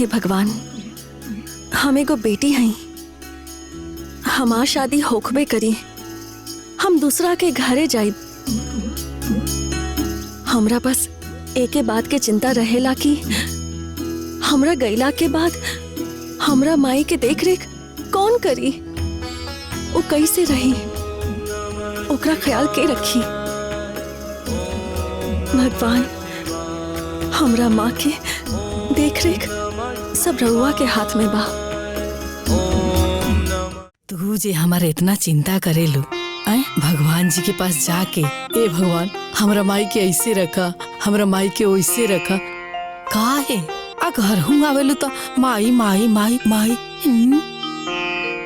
हे भगवान, हम एगो बेटी हई, हमार शादी होखबे करी, हम दूसरा के घरे जाइब। हमरा बस एके बात के चिंता रहेला कि हमरा गईला के बाद हमरा माई के देख रेख कौन करी, वो कैसे रही, ओकरा ख्याल के रखी। भगवान, हमरा माँ के देख रेख सब रउआ के हाथ में बा। तू जे हमारे इतना चिंता करेलू, भगवान जी के पास जाके, ए भगवान हमरा माई के ऐसे रखा, हमरा माई के वैसे रखा, काहे आ घर हूँ आवेलू तो माई माई माई माई।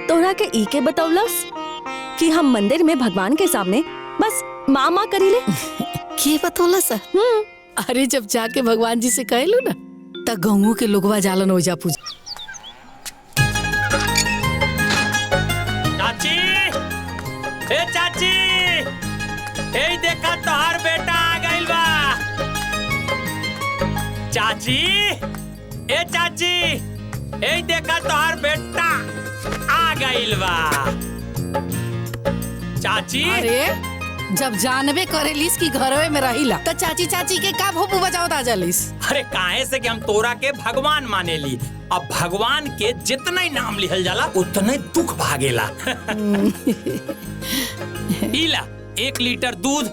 तोरा के ई के बतौलस कि हम मंदिर में भगवान के सामने बस माँ माँ करीले। के बतौलस? अरे जब जाके भगवान जी से कहलू ना, तब गाँवों के लोगवा जालन ओजा पूजा। चाची, ए चाची, ए देखा तोहार बेटा आ गइल बा। चाची, ए चाची, ए देखा तोहार बेटा आ गइल बा। चाची, अरे जब जानबे करेलिस कि घरवे में रहिला, तो चाची चाची के का भोपू बजाओ दा जलिस। अरे काहे से कि हम तोरा के भगवान मानेली। अब भगवान के जितना ही नाम लिहल जाला उतने दुख भागेला। इला 1 लीटर दूध।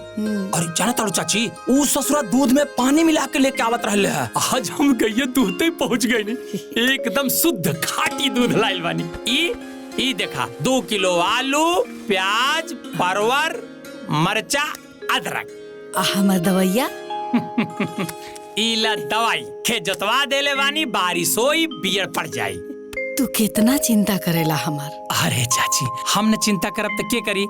और जाना तारू चाची, ऊ ससुरा दूध में पानी मिला के लेके आवत रहले है। आज हम गइये दूध तक पहुंच गए नी, एकदम शुद्ध खाटी दूध लाइल बानी। ई देखा 2 किलो आलू, प्याज, परवर, मरचा, अदरक। हमर दवैया इला दवाई खेत जोतवा देले बानी, बारिश होई बियर पड़ जाई। तू कितना चिंता करेला हमार। अरे चाची, हम न चिंता करब तो के करी?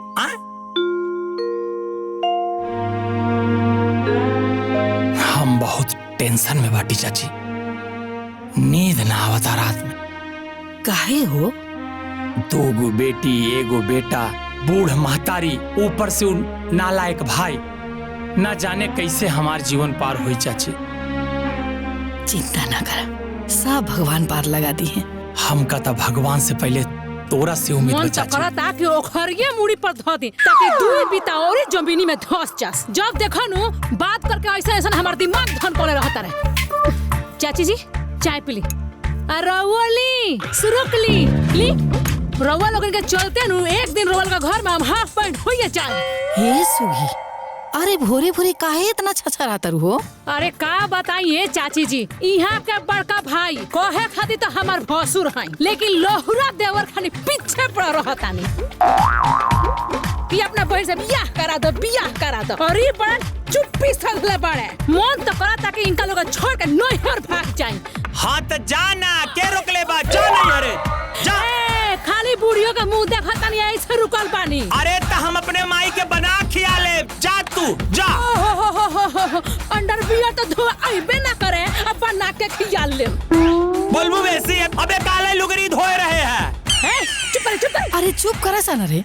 हम बहुत टेंशन में बाटी चाची, नींद ना आवता रात में। काहे हो? 2 गो बेटी, 1 गो बेटा, बूढ़ महतारी, ऊपर से नालायक भाई, न जाने कैसे हमार जीवन पार हुई चाची। चिंता ना कर, सब भगवान पार लगा दी है। हम का तो भगवान से पहले तोरा से उम्मीद है चाची। मन तो कि ओखरिये मुड़ी पर धो दी ताकि दूध बिता और जमीनी में धस जास। जब देखो नु बात करके ऐसा ऐसा हमार दिमाग धन पड़े रहता रहे। चाची जी चाय पी ली, रवली सुरुकली ली। रवा लोगन के चलते नु एक दिन रवल का घर में हम हाफ पैंट होइए चाय। हे सुगी, अरे भोरे भोरे काहे इतना छछराता हो? अरे का बताइए चाची जी, यहाँ के बड़का भाई कहे खातिर तो हमार भसुर हैं, लेकिन लोहुरा देवर खानी पीछे पड़ रहता नहीं कि अपना बहन से बियाह करा दो, बियाह करा दो। और ये बड़ा चुप्पी सधले बड़े, मन तो करा ताकि इनका लोग छोड़ के नैहर भाग जाए। हाँ तो जाना, के रोकले बा? जा नैहरे जा। खाली बुढ़ियों का मुंह देखता नहीं, ऐसे रुकल पानी। अरे तो हम अपने माई के बना खिया ले, जा तू जा। अंडर बियर तो धो आइबे ना करे, अब बना के खिया ले। बोलबू वैसी है, अबे काले लुगरी धोए रहे हैं। चुप कर, चुप कर। अरे चुप करे सन रे,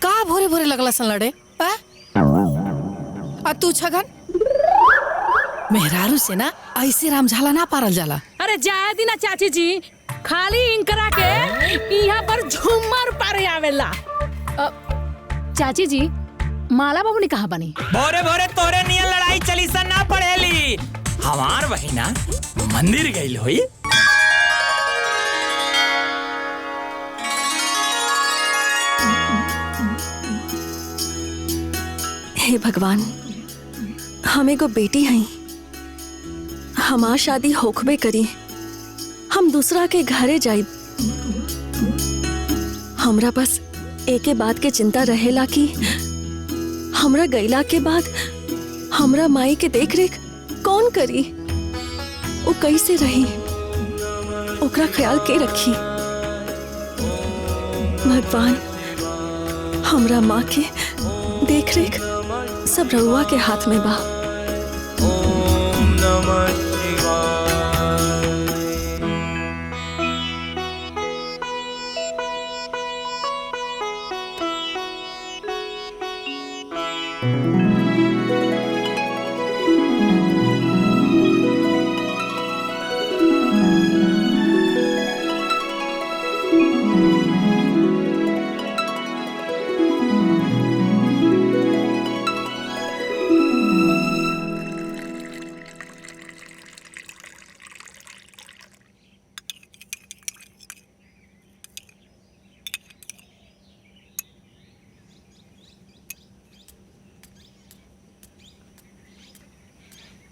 का भोरे भोरे लगला सन लड़े? आ तू छगन, मेहरारू से ना ऐसे रामझाला ना पारल जाला। अरे जाए दी ना चाची जी, खाली इनकरा के यहाँ पर झूमर पारे आवेला। चाची जी, माला बाबू ने कहा बनी? भोरे भोरे तोरे नियन लड़ाई चली सा ना पड़ेली। हमार बहिना मंदिर गई होई। हे भगवान, हम एगो बेटी हई, हमार शादी होखबे करी, हम दूसरा के घरे जाइब। हमरा बस एके बात के चिंता रहेला कि हमरा गईला के बाद हमरा माई के देख रेख कौन करी, वो कैसे रही, ओकरा ख्याल के रखी। भगवान, हमरा माँ के देख रेख सब रउआ के हाथ में बा। ओम नमः शिवाय।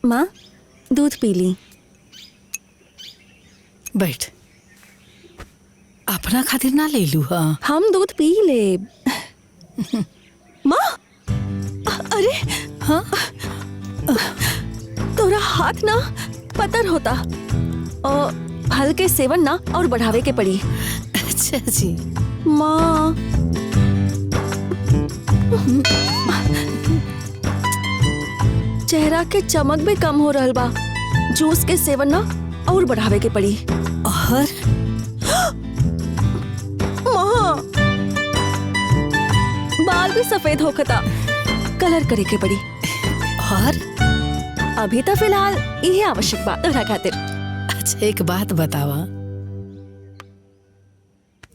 माँ दूध पी ली। बैठ। अपना खातिर ना ले लू। हाँ हम दूध पी ले। माँ अरे हाँ तोरा हाथ ना पतर होता और हल्के सेवन ना और बढ़ावे के पड़ी। अच्छा जी। माँ चेहरा के चमक भी कम हो रहल बा। जूस के सेवन ना और बढ़ावे के पड़ी। और माँ बाल भी सफेद होखता, कलर करे के पड़ी। और अभी तो फिलहाल यही आवश्यक बा तोरा खातिर। अच्छा एक बात बतावा,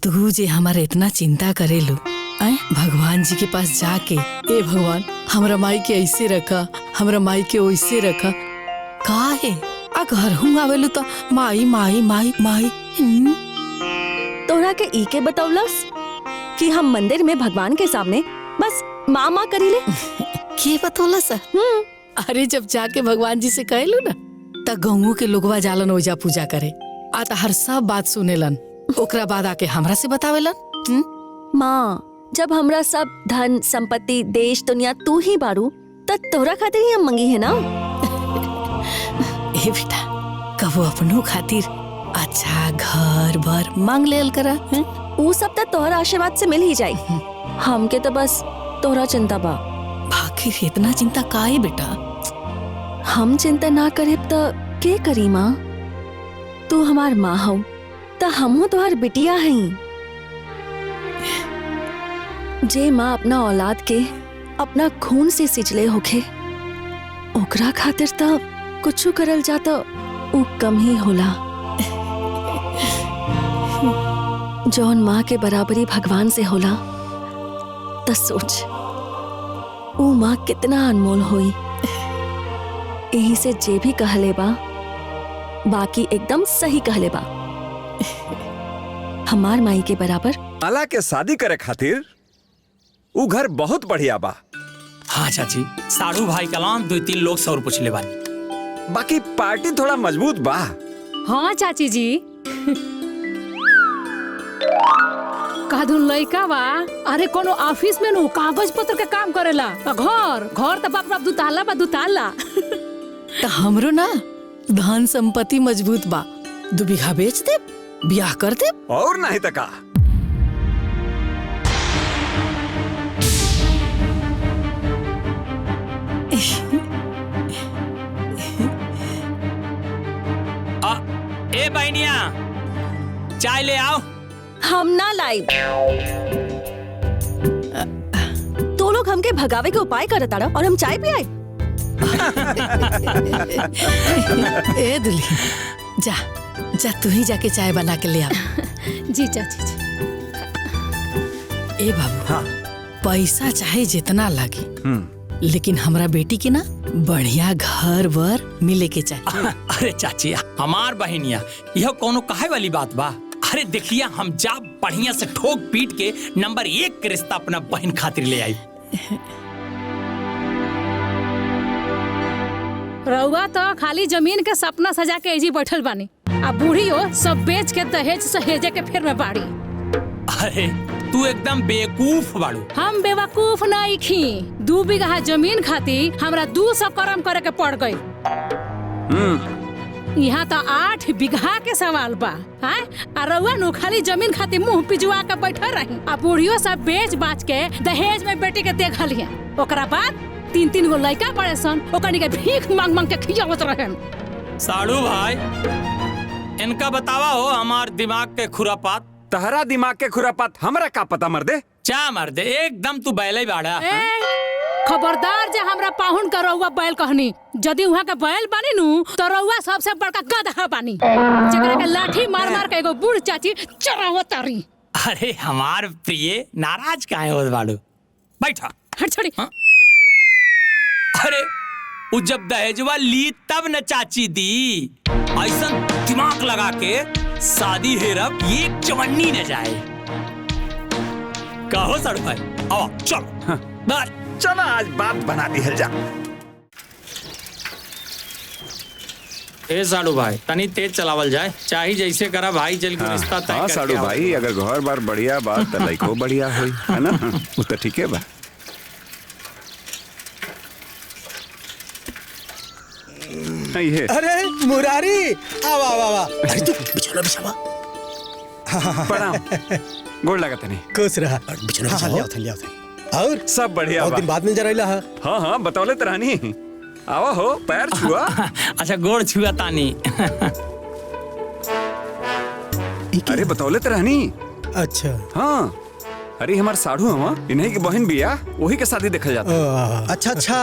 तू जे हमारे इतना चिंता करेलू, आए भगवान जी के पास जाके ए भगवान हमरा माई के ऐसे रखा, हमरा माई के वैसे रखा, काहे आ घर हूँ आवेलू तो माई माई माई माई। तोरा के ई के बतौलस कि हम मंदिर में भगवान के सामने बस माँ माँ करीले। के बतौला सा? अरे जब जाके भगवान जी से कहलू ना त गाँव के लोगवा जालन ओजा पूजा करे, आ त हर सब बात सुनेलन, ओकरा बाद आके हमरा से बतावेलन। माँ जब हमरा सब धन संपत्ति देश दुनिया तू ही बारू त तोरा खातिर ही हम मंगी है ना। ए बेटा कबो अपनों खातिर अच्छा घर भर मांग लेल करा। ऊ सब तो तोहरा आशीर्वाद से मिल ही जाई। हमके तो बस तोहरा चिंता बा। आखिर इतना चिंता काहे बेटा? हम चिंता ना करे तो के करी माँ? तू हमार माँ हो तो हमहू तोहर बिटिया हई। जे माँ अपना औलाद के अपना खून से सिंचले होखे, ओकरा खातिर तो कुछ करल जाता ऊ कम ही होला। जौन माँ के बराबरी भगवान से होला तो सोच ऊ माँ कितना अनमोल हुई। यही से जे भी कहले बा बाकी एकदम सही कहले बा। हमार माई के बराबर माला के शादी करे खातिर ऊ घर बहुत बढ़िया बा। हाँ चाची, साड़ू भाई कलाम 2-3 लोग सौर पूछले बानी। बाकी पार्टी थोड़ा मजबूत बा। हाँ चाची जी। कादुन लइका बा, अरे कोनो ऑफिस में नु कागज पत्र के काम करेला। घर तो बाप बाप दुताला बा दुताला। तो हमरो ना धन संपत्ति मजबूत बा, 2 बीघा बेच दे, ब्याह कर दे। और नहीं तो का। ए बहनिया चाय ले आओ। हम ना लाई। तो लोग हमके भगावे के उपाय करताड़ा और हम चाय पियाए। ए दुल्ही जा जा तू ही जाके चाय बना के ले आ। जी चाची जी। ए बाबू हाँ। पैसा चाहे जितना लागे लेकिन हमरा बेटी के ना बढ़िया घर वर मिले के चाहिए। अरे चाची हमार बहनिया यह कोनो कहे वाली बात बा। अरे देखिया हम जा बढ़िया से ठोक पीट के नंबर 1 के रिश्ता अपना बहन खातिर ले आई। रउआ तो खाली जमीन के सपना सजा के ऐजी बैठल बानी, आ बूढ़ी हो सब बेच के दहेज सहेजे के फेर में बाड़ी। अरे तू एकदम बेवकूफ बाड़ू। हम बेवकूफ नहीं खी। 2 बीघा जमीन खातिर हमरा 200 कर्म करे के पड़ गई। यहाँ तो 8 बीघा के सवाल बा। आ रउआ नु खाली जमीन खातिर मुंह पिजुआ के बैठल रही, आ बूढ़ियो सब बेच बाच के दहेज में बेटी के देखल है। ओकरा बाद 3-3 गो लड़का पड़े सन, ओकनी के भीख मांग मांग के खियावत रहन। साड़ू भाई इनका बतावा हो हमार दिमाग के खुरापात। तहरा दिमाग के खुरापात हमरा का पता मर्दे। चा मर्दे एकदम तू बैले बाड़ा। खबरदार जे हमरा पाहुन का रउआ बैल कहनी। यदि वहाँ का बैल बानी नु तो रउआ सबसे बड़का गधा बानी, जेकरा के लाठी मार मार के एगो बूढ़ चाची चरावत तारी। अरे हमार प्रिय नाराज काहे होत बाड़ू? बैठा। हट छोड़ी। अरे उ जब दहेजवा ली तब न चाची दी। ऐसा दिमाग लगा के शादी हेरब ये चवन्नी न जाए। कहो साड़ू भाई आओ चलो। चलो आज बात बना दी है जा। ए साडू भाई तनी तेज चलावल जाए, चाहे जैसे करा भाई जल के रिश्ता तय हाँ करके साडू आवल। भाई, अगर घर बार बढ़िया बात तो लइको बढ़िया होई, है ना? वो तो ठीक है बा। ये अरे मुरारी, आवा आवा आवा। अरे तू बिछोना बिछावा। प्रणाम, गोड़ लगत नहीं। खुश रहा। बिछोना बिछावा। लिया लिया। और सब बढ़िया बहुत बा। दिन बाद में जरा इला। हाँ हाँ बतौले तो रानी। आवा हो, पैर छुआ। अच्छा गोड़ छुआ तानी। अरे बतौले तो रानी। अच्छा हाँ, अरे हमार साढ़ू हवा, इन्हीं की बहन बिया, वही के शादी देखल जाता। अच्छा अच्छा,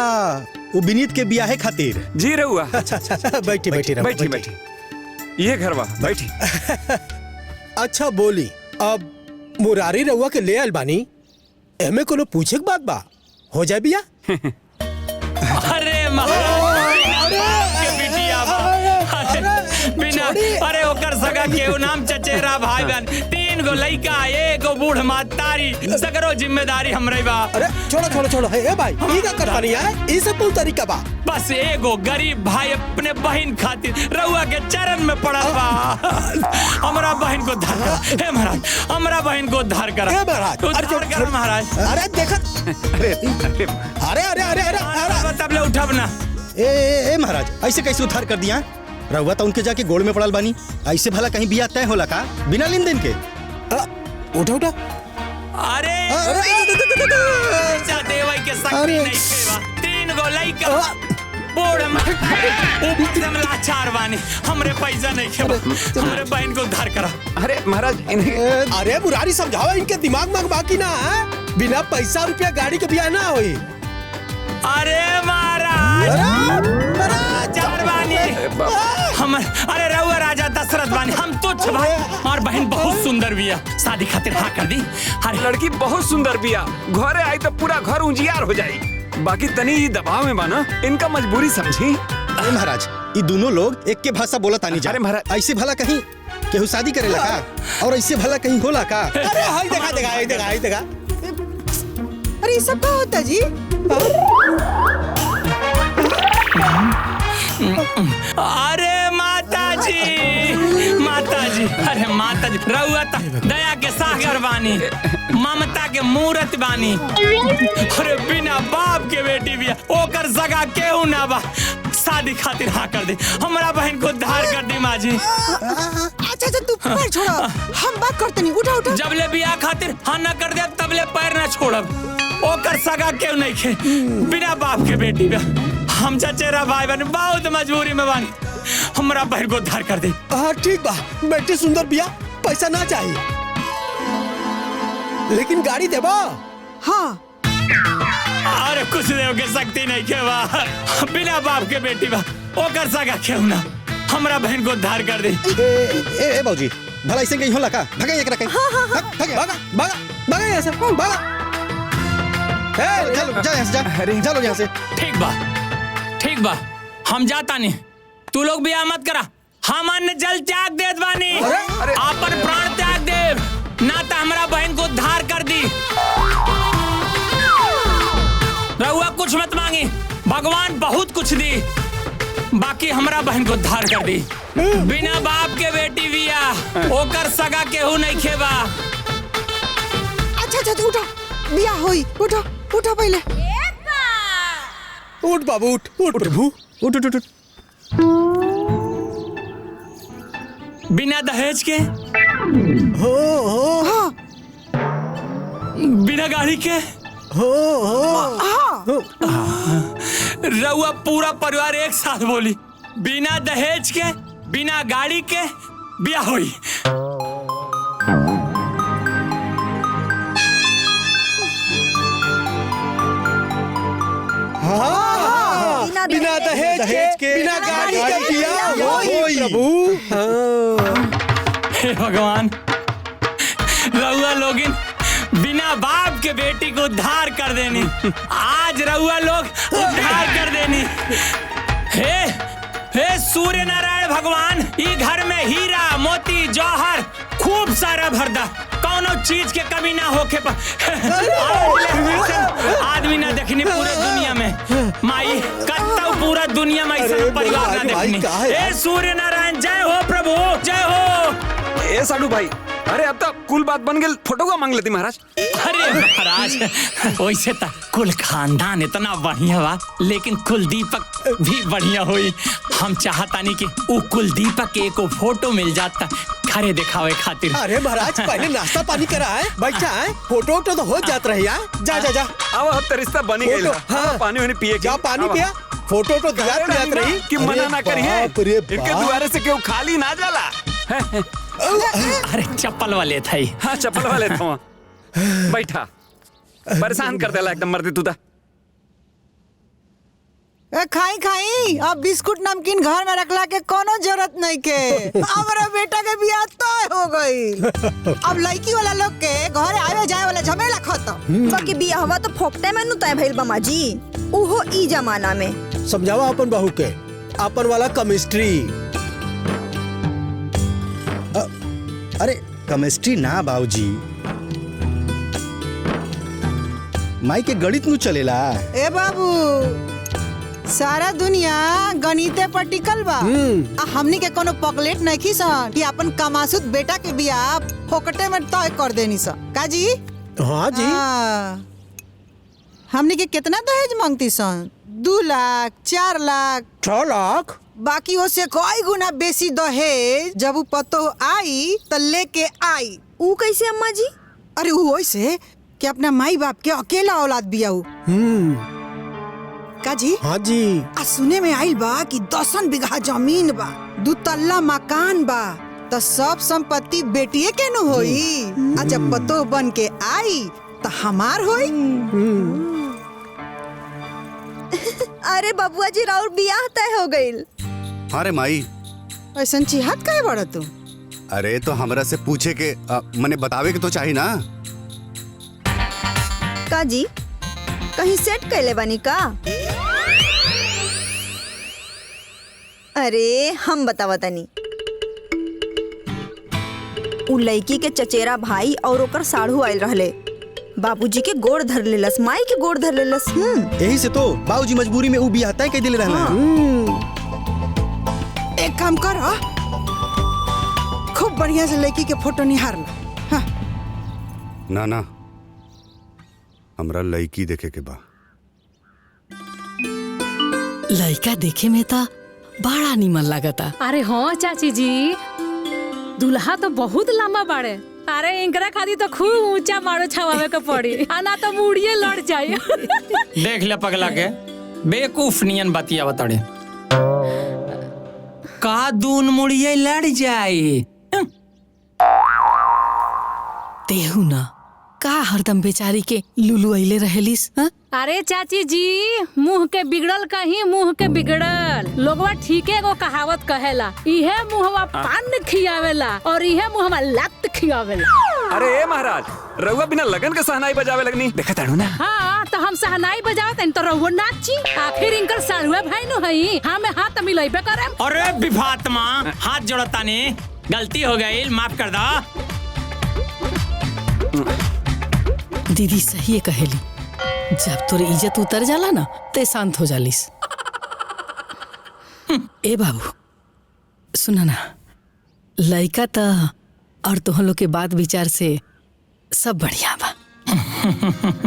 वो विनीत के बियाहे खातिर। जी रहुआ। अच्छा अच्छा, बैठी बैठी रहो, बैठी बैठी। ये घर बा, बैठी। अच्छा बोली, अब मुरारी रहुआ के ले आल बानी, एमे कोनो पूछे के बात बा, हो जाए बिया? अरे महाराज के बिटिया बा। अरे बिना अरे ओकर सगा केहू नाम चचेरा भाई बहन, 3 गो लइका, 1 गो बूढ़ मातारी, सगरो जिम्मेदारी हमरे बा। अरे छोड़ो छोड़ो छोड़ो, ए भाई ई का करता नहीं है, ई सब कौन तरीका बा? बस एगो गरीब भाई अपने बहन खातिर रउआ के चरण में पड़ल बा। हमरा बहन को उद्धार करा हे महाराज, हमरा बहन को उद्धार करा। ए महाराज, उद्धार करा महाराज। अरे देखत, अरे अरे अरे अरे अरे अरे अरे, तब ले उठब ना। ए महाराज, ऐसे कैसे उद्धार कर दिया? रहुआ तो उनके जाके गोड़ में पड़ल बानी, ऐसे भला कहीं बिया तय होला का बिना लेन देन के? उठा उठा। अरे देवई के शक्ति नहीं सेवा, 3 गो लइका, बूढ़ ऊपर से लाचार बानी, हमरे पैसा नहीं खेबा, हमरे बहन को उद्धार करा। अरे महाराज इन्हें। अरे मुरारी समझावा, इनके दिमाग में बाकी ना है, बिना पैसा रुपया गाड़ी के बिया ना होई। अरे महाराज लाचार बानी हम। अरे रउआ राजा दशरथ बानी, हम तुच्छ भाई, और बहन बहुत सुंदर बिया, शादी खातिर हाँ कर दी। अरे लड़की बहुत सुंदर बिया, घरे आई तो पूरा घर उजियार हो जाई। बाकी तनी ये दबाव में बाना, इनका मजबूरी समझी। अरे महाराज, ये दोनों लोग एक के भाषा बोलत आनी जा। अरे महाराज, ऐसे भला कहीं केहू शादी करेला का, और ऐसे भला कहीं होला का? अरे हाय देखा देखा हाय देखा हाय देखा। अरे ये सब क्या होता जी? अरे माता जी, अरे माता जी, रउआ त दया के सागर बानी, ममता के मूरत बानी। अरे बिना बाप के बेटी बिया, ओकर सगा केहू ना बा, शादी खातिर हाँ कर दे, हमरा बहन को उद्धार कर दी माँ जी। अच्छा अच्छा, तू पैर छोड़ा, हम बात करते नहीं, उठा उठा। जबले बिया खातिर हाँ न कर दे, तबले पैर न छोड़ब, ओकर सगा केहू नहीं खे, बिना बाप के बेटी बिया, हम चचेरा भाई बहन बहुत मजबूरी में बानी, हमरा बहन को उद्धार कर दे। हाँ ठीक बा, बेटी सुंदर बिया, पैसा ना चाहिए, लेकिन गाड़ी देबा। हाँ अरे कुछ देव के शक्ति नहीं के बा, बिना बाप के बेटी बा, ओकर सगा केहू ना, हमरा बहन को उद्धार कर दे। ए बाबूजी, भला ऐसे कहीं होला का? भगा एकरा कहीं। भागा भागा भागा यहाँ से, भागा। ए चलो जा यहाँ से, जा चलो यहाँ से। ठीक बा, हम जाता नहीं, तू लोग भी मत करा, हम अन्य जल त्याग देत बानी, आपन प्राण त्याग देव, ना तो हमरा बहन को उद्धार कर दी। रहुआ कुछ मत मांगी, भगवान बहुत कुछ दी, बाकी हमरा बहन को उद्धार कर दी। बिना बाप के बेटी बिया, ओकर सगा केहू नहीं खेबा। अच्छा अच्छा, उठा, बिया होई, उठा उठा पहले। उठ बाबू उठ प्रभु, उठ उठ उठ। बिना दहेज के, हाँ बिना गाड़ी के, हाँ, रउआ पूरा परिवार एक साथ बोली, बिना दहेज के, बिना गाड़ी के बिया होई। बिना दहेज के, बिना गाड़ी के बिया होई प्रभु। हे भगवान, रउआ लोगिन बिना बाप के बेटी को उद्धार कर देनी, आज रउआ लोग उद्धार कर देनी। हे सूर्य नारायण भगवान, ई घर में हीरा मोती जौहर खूब सारा भरदा, कौनो चीज के कमी ना होके आदमी ना देखनी पूरे दुनिया में। माई कत्ता पूरा दुनिया में ऐसा अरे परिवार भाई, ना भाई, देखनी। का है यार? ए सूर्य नारायण जय हो प्रभु जय हो। ए साडू भाई, अरे अब तो कुल बात बन गेल, फोटो का मांग लेती महाराज। अरे महाराज वैसे तो कुल खानदान इतना बढ़िया बा, लेकिन कुलदीपक भी बढ़िया हुई। हम चाहतानी कि वो कुलदीपक के एको फोटो मिल जाता घरे दिखावे खातिर। अरे महाराज पहले नाश्ता पानी करा है, बैठा है, फोटो वोटो तो हो जात रही है। जा जा जा अब तो रिश्ता बनी गई। फोटो, हाँ। पानी वानी पिए जा पानी पिया, फोटो तो दिलात दिलात रही कि मना ना करिए, बाप रे इनके बाप। द्वारे से क्यों खाली ना जाला। अरे चप्पल वाले थे। हाँ चप्पल वाले था। बैठा, परेशान कर देला एकदम मर्दी तू ता। खाई खाई, अब बिस्कुट नमकीन घर में रखला के कोनो जरूरत नहीं के। हमारा बेटा के बियाह तय हो गई। अब लड़की वाला लोग के घर आवे जाए वाला झमेला खत्म। बाकी बियाहवा तो फोकटे में नु तय भइल बा माजी, उहो ई जमाना में। समझावा अपन बहू के, अपन वाला केमिस्ट्री। अरे केमिस्ट्री ना बाबूजी, माई के गणित नु चलेला। ए बाबू, सारा दुनिया गणिते पर टिकल बा। आ हमनी के कोनो पॉकलेट नहीं खीसन कि अपन कमासुत बेटा के बियाह फोकटे में तय कर देनी सन। काजी? हाँ जी। हमनी के कितना दहेज मांगती सन? 2 लाख, 4 लाख, 6 लाख। बाकी उससे कई गुना बेसी दहेज जब वो पतो आई तो लेके आई। ऊ कैसे अम्मा जी? अरे वो वैसे कि अपना माई बाप के अकेला औलाद बिया। काजी? हाँ जी। आ सुने में आइल बा कि 10 बीघा जमीन बा, 2 तल्ला मकान बा, तो सब संपत्ति बेटिए के न होई। आ जब पतो बन के आई तो हमार होई। अरे बबुआ जी राउर बियाह तय हो गइल। अरे माई, ऐसन चिहात काहे बड़ा तू? अरे तो हमरा से पूछे के मने बतावे के तो चाहिए ना। काजी कहीं सेट कैले बानी का? अरे हम बतावा तनी। उ लड़की के चचेरा भाई और ओकर साढ़ू आयल रहले, बाबूजी के गोड़ धर लेलस, माई के गोड़ धर लेलस। यही से तो बाबूजी मजबूरी में ऊ बियाह तय कर दिले रहना। एक काम कर, खूब बढ़िया से लड़की के फोटो निहार ला। ना ना, हमरा लड़की देखे के बा। लड़का देखे में तो बड़ा निमन लगता। अरे हाँ चाची जी, दुल्हा तो बहुत लंबा बाड़े। अरे इनकरा खातिर तो खूब ऊंचा मारो छवावे के पड़ी, आना तो मुड़िए लड़ जाए। देख ले पगला के बेवकूफ नियन बतिया बताड़े। का दून मुड़िए लड़ जाए। तेहू ना का हरदम बेचारी के लुलु अइले रहेलिस। अरे चाची जी, मुंह के बिगड़ल कहीं मुंह के बिगड़ल। लोगवा ठीके गो कहावत कहेला, इहे मुहवा पान खियावेला और इहे मुहवा लत खियावेला। अरे ए महाराज, रउआ बिना लगन के सहनाई बजावे लगनी, देखा ताड़ू ना। हाँ तो हम सहनाई बजावत तो रहुआ नाची। आखिर इनकर साढ़ुए भाई नु हई, हमें हाथ मिलाइबे करे। अरे विभात्मा, हाथ जोड़ता ने, गलती हो गई, माफ कर दो। दीदी सही है कहेली, जब तोर इज्जत उतर जाला ना ते शांत हो जालिस। ए बाबू सुना ना, लड़का तो और तुम लोग के बात विचार से सब बढ़िया बा,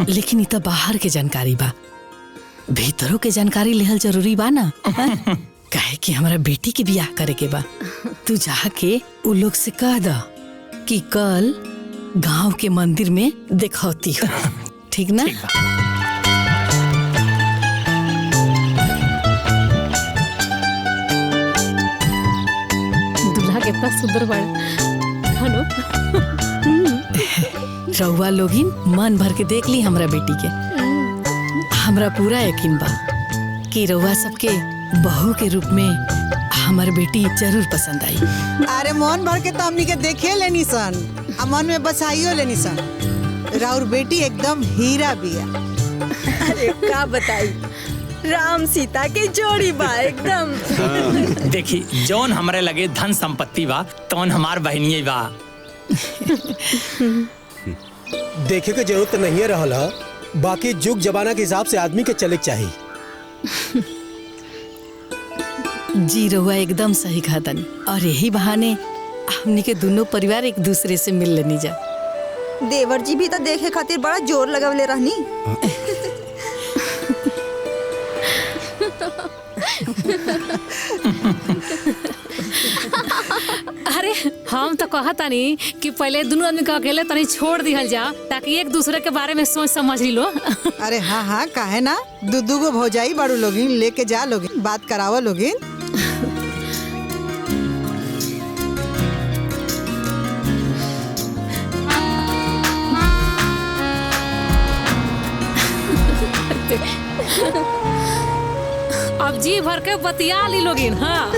लेकिन इ तो बाहर के जानकारी बा, भीतरों के जानकारी लेहल जरूरी बा ना। काहे कि हमारा बेटी के बियाह करे के बा। तू जाके उ लोग से कह दा कि कल गांव के मंदिर में दिखौती हो, ठीक ना? दूल्हा कितना सुंदर बड़ा है नो? रउआ लोगिन मन भर के देख ली हमरा बेटी के। हमरा पूरा यकीन बा कि रउआ सबके बहू के रूप में हमार बेटी जरूर पसंद आई। अरे मन भर के तो हमनी के देखे लेनी सन, आ मन में बसाइयो लेनी सन। राउर बेटी एकदम हीरा बिया। अरे का बताई, राम सीता के जोड़ी बा एकदम। देखी जौन हमरे लगे धन संपत्ति बा तौन हमार बहनिये बा। देखे के जरूरत नहीं है रहल है, बाकी जुग जमाना के हिसाब से आदमी के चले के चाहिए। जी रहुआ एकदम सही खातन और यही बहाने हमनी के दोनों परिवार एक दूसरे से मिल लेनी जा। देवर जी भी तो देखे खातिर बड़ा जोर लगवले रहनी। अरे हम तो कहतानी कि पहले दोनों आदमी का अकेले तनी छोड़ दिहल जा ताकि एक दूसरे के बारे में सोच समझ ली लो। अरे हाँ हाँ काहे ना, दू गो भौजाई बड़ू लोगिन लेके जा लोगिन, बात करावा लोगिन। अब जी भर के बतिया ली लोगिन। हाँ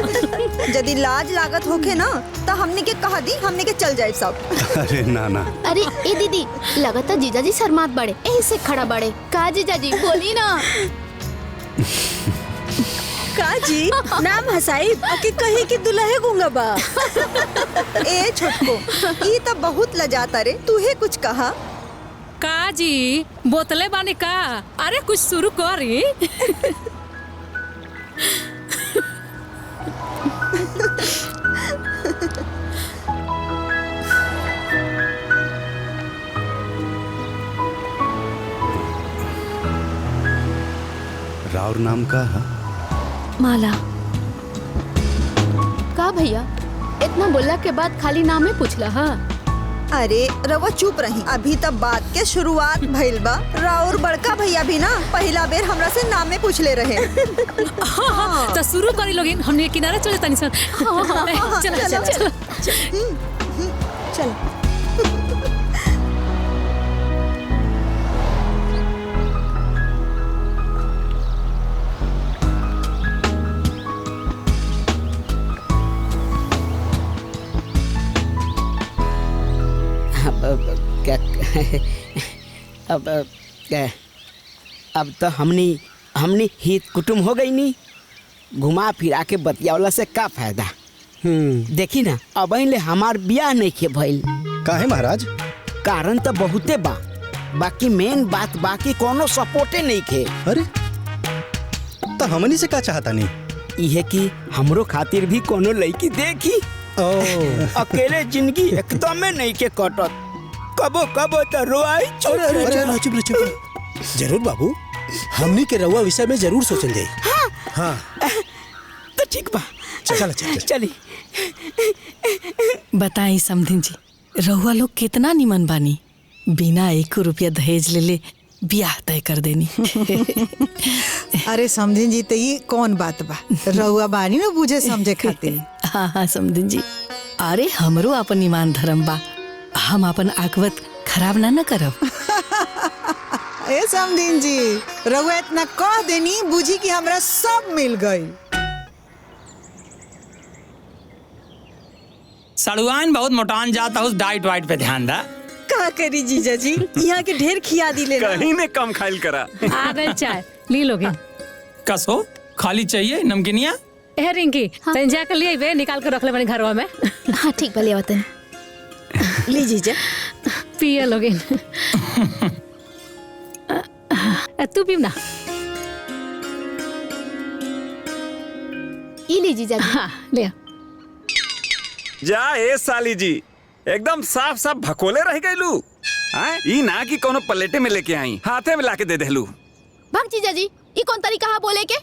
यदि लाज लागत होखे ना तो हमने के कहा दी, हमने के चल जाए सब। अरे ना ना, अरे ए दीदी, लगता जीजाजी शर्मात बड़े, यही से खड़ा बड़े। का जीजाजी बोली ना। का जी नाम हसाई कि कहे कि दुल्हे गूंगा बा। ए छोटको, ई तो बहुत लजाता रे, तूहे कुछ कहा। का जी बोतले बानी का? अरे कुछ शुरू करी। राउर नाम का है? माला। का भैया इतना बोलला के बाद खाली नाम ही पूछला? हाँ अरे रवा चुप रही, अभी तब बात के शुरुआत भइल बा। राउर बड़का भैया भी ना पहला बेर हमरा से नामे पूछले रहे। तो शुरू करी लोगिन, हमने किनारे चले तनी सन। चलो चलो चलो चल। अब तो हमनी हित कुटुम हो गई नी, घुमा फिरा के बतियावला से का फायदा। देखी ना अब ले हमार बियाह नहीं के भइल। काहे महाराज? कारण तो बहुते बा, बाकी मेन बात बाकी कोनो सपोर्टे नहीं के। अरे तो हमनी से का चाहता नहीं? इहे कि हमरो खातिर भी कोनो लड़की देखी। अकेले जिंदगी एकदम नहीं के कटत, कबो कबो तो रोआई। जरूर बाबू, हमनी के रउआ विषय में जरूर सोचल जाई। हाँ तो ठीक बा, चल चली। बताई समधिन जी, रहुआ लोग कितना निमन बानी, बिना 1 रुपया दहेज ले ब्याह तय कर देनी। अरे समझिन जी, तो ये कौन बात बा, रउआ बानी ना बुझे समझे खातिर। हाँ हाँ समधिन जी, अरे हमरो अपन ईमान धर्म बा, हम अपन आकवत खराब ना करब। ए समझिन जी, रउआ इतना कह देनी बुझी कि हमरा सब मिल गई। सड़ुआन बहुत मोटान जाता, उस डाइट वाइट पे ध्यान दा। का करी जीजा जी, यहाँ के ढेर खिया दिले ना। कहीं ने कम खाइल करा। आ गए चाय ली लोगिन। कसो खाली चाहिए नमकीनिया? ए रिंकी, तन जाकर लिए वे निकाल कर रख ले बनी घरवा में। हाँ ठीक भले वतन। ली जीजा पिए लोगिन। तू पीव ना। ई ली जीजा जी। हाँ ले। जा ए साली जी, एकदम साफ साफ भकोले रह गईलू। ई ना कि कोनो प्लेटे में लेके आई, हाथे में लाके दे देलू। भाग जीजा जी, ई कौन तरीका है बोले के?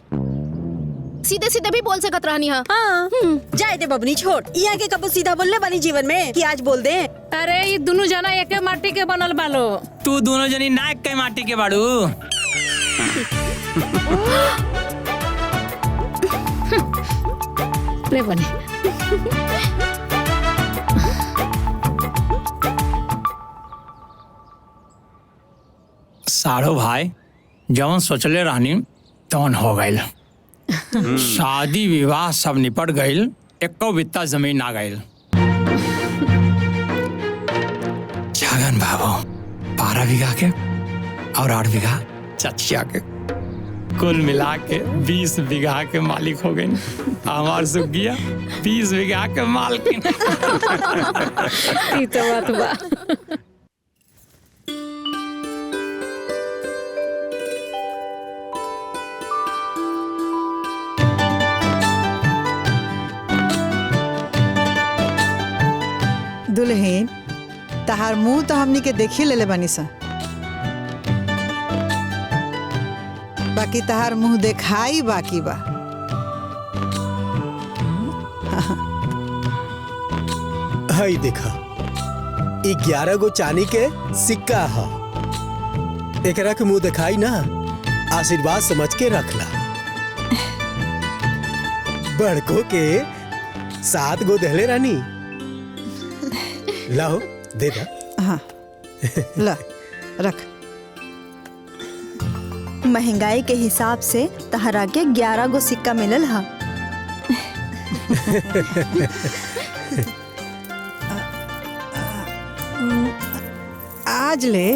सीधे सीधे भी बोल सकत रहनी। हाँ जाए दे बबनी, छोड़। यहाँ के कबो सीधा बोलने वाली जीवन में कि आज बोल दे। अरे ये दोनों जना एक माटी के बनल बालो। तू दोनों जनी नाक के माटी के बाड़ू। ले बने। साढ़ो भाई जवन सोचले रहनी तवन हो गईल। शादी विवाह सब निपट गईल, एको बित्ता जमीन आ गईल। छगन बाबू 12 बीघा के और 8 बीघा चचिया के, कुल मिला के 20 बीघा के मालिक हो गए। हमार सुगिया 20 बीघा के मालकिन। ई तो बात बा। लेहिन तहार मुंह तो हमनी के देखी लेले बानी सा, बाकी तहार मुंह देखाई बाकी बा। हई देखा 11 गो चांदी के सिक्का है। एकरा के मुंह दिखाई ना आशीर्वाद समझ के रखला। बड़को के 7 गो दहले रानी। लाओ दे दा। हाँ ला रख। महंगाई के हिसाब से तहरा के 11 गो सिक्का मिलल हा। आज ले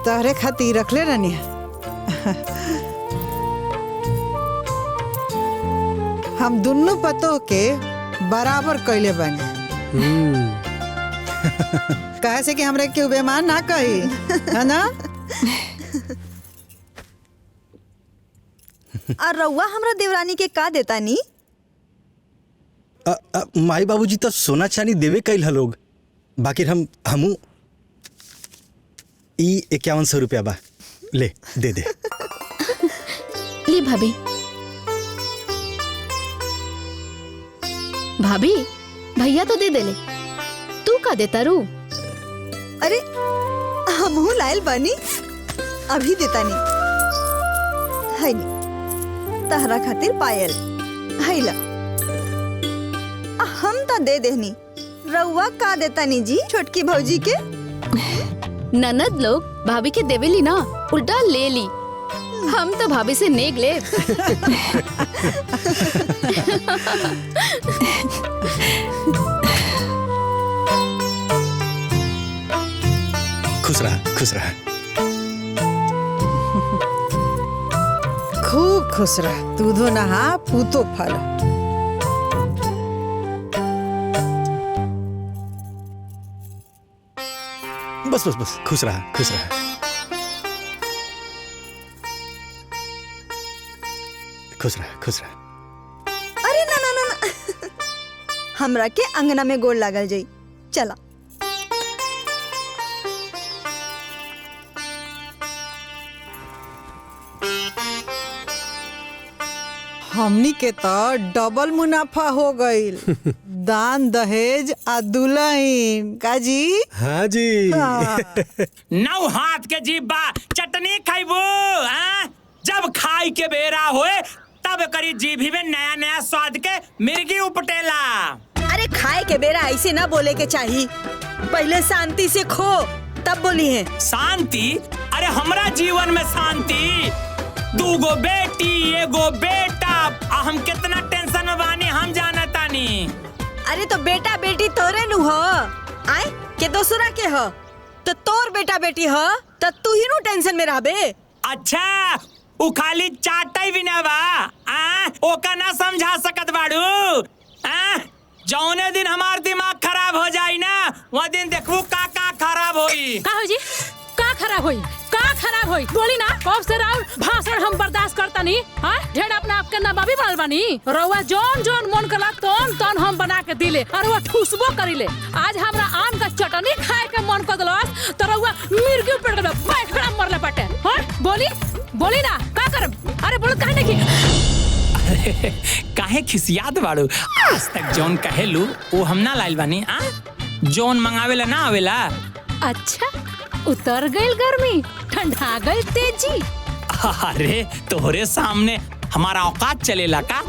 तहरे खातिर रखले रहनी। हम दुन्नु पतो के बराबर कैले बानी। कहे से कि हमरे के बेमान ना कही, है ना? और रउआ हमरा देवरानी के का देता नी? माई बाबूजी तो सोना चांदी देवे कैल ह लोग, बाकी हमू 5100 रुपया बा, ले दे दे। ली भाभी। भाभी भैया तो दे देले, तू का देता रू? अरे हमहू लायल बानी, अभी देता नी। है नी तहरा खातिर पायल, है ला। हम तो दे देहनी, रउआ का देता नी जी छोटकी भौजी के? ननद लोग भाभी के देवेली ना, उल्टा ले ली। हम तो भाभी से नेग ले। खुश रहा, खुश रहा। खूब खुश रह, दूधो नहा पूतो फल। बस बस बस, खुश रहा, खुश रहा। खुश रहा, खुश रहा। अरे ना ना ना ना। हमरा के अंगना में गोड़ लागल जाई, चला। हमनी के तो डबल मुनाफा हो गईल। दान दहेज आ दुल्हन का जी। हाँ जी। नौ हाथ के जीभ बा, चटनी खाइबो। जब खाई के बेरा होए तब करी जीभी में नया नया स्वाद के मिर्गी उपटेला। अरे खाए के बेरा ऐसे ना बोले के चाहिए, पहले शांति से खो तब बोली है। शांति? अरे हमरा जीवन में शांति। 2 गो बेटी, 1 गो बेटा, हम कितना टेंशन में बानी हम जानता नी। अरे तो बेटा बेटी तोरे नु हो, आए के दूसरा के हो, तो तोर बेटा बेटी हो तो तू ही नु टेंशन में रहबे। अच्छा उ खाली चाटई भी ना बा, ओका ना समझा सकत बाड़ू। जौने दिन हमार दिमाग खराब हो जाई ना, वो दिन देखबू का खराब होई। का हो जी? का खराब होई? का खराब होई? बोली ना, कब से राउर भाषण हम बर्दाश्त करता नहीं। हाँ ढेर अपना आपके नबाबी बनल बानी। रउआ जौन जौन मन करला तौन तौन हम बना के दिले, और वो ठुसबो करिले। आज हमरा आम का चटनी खाए के मन कर दलस तो रउआ मिर्गी पेट में बैठड़ा मरले बाटे। हाँ बोली बोली ना, का करब? अरे बोल काहे नहीं? अरे काहे खिसियात बाड़ू? आज तक जौन कहेलू वो हम ना लाइल बानी। जौन मंगावेला ना आवेला। अच्छा उतर गई गर्मी, ठंडा गई तेजी। अरे तोहरे सामने हमारा औकात चलेला का?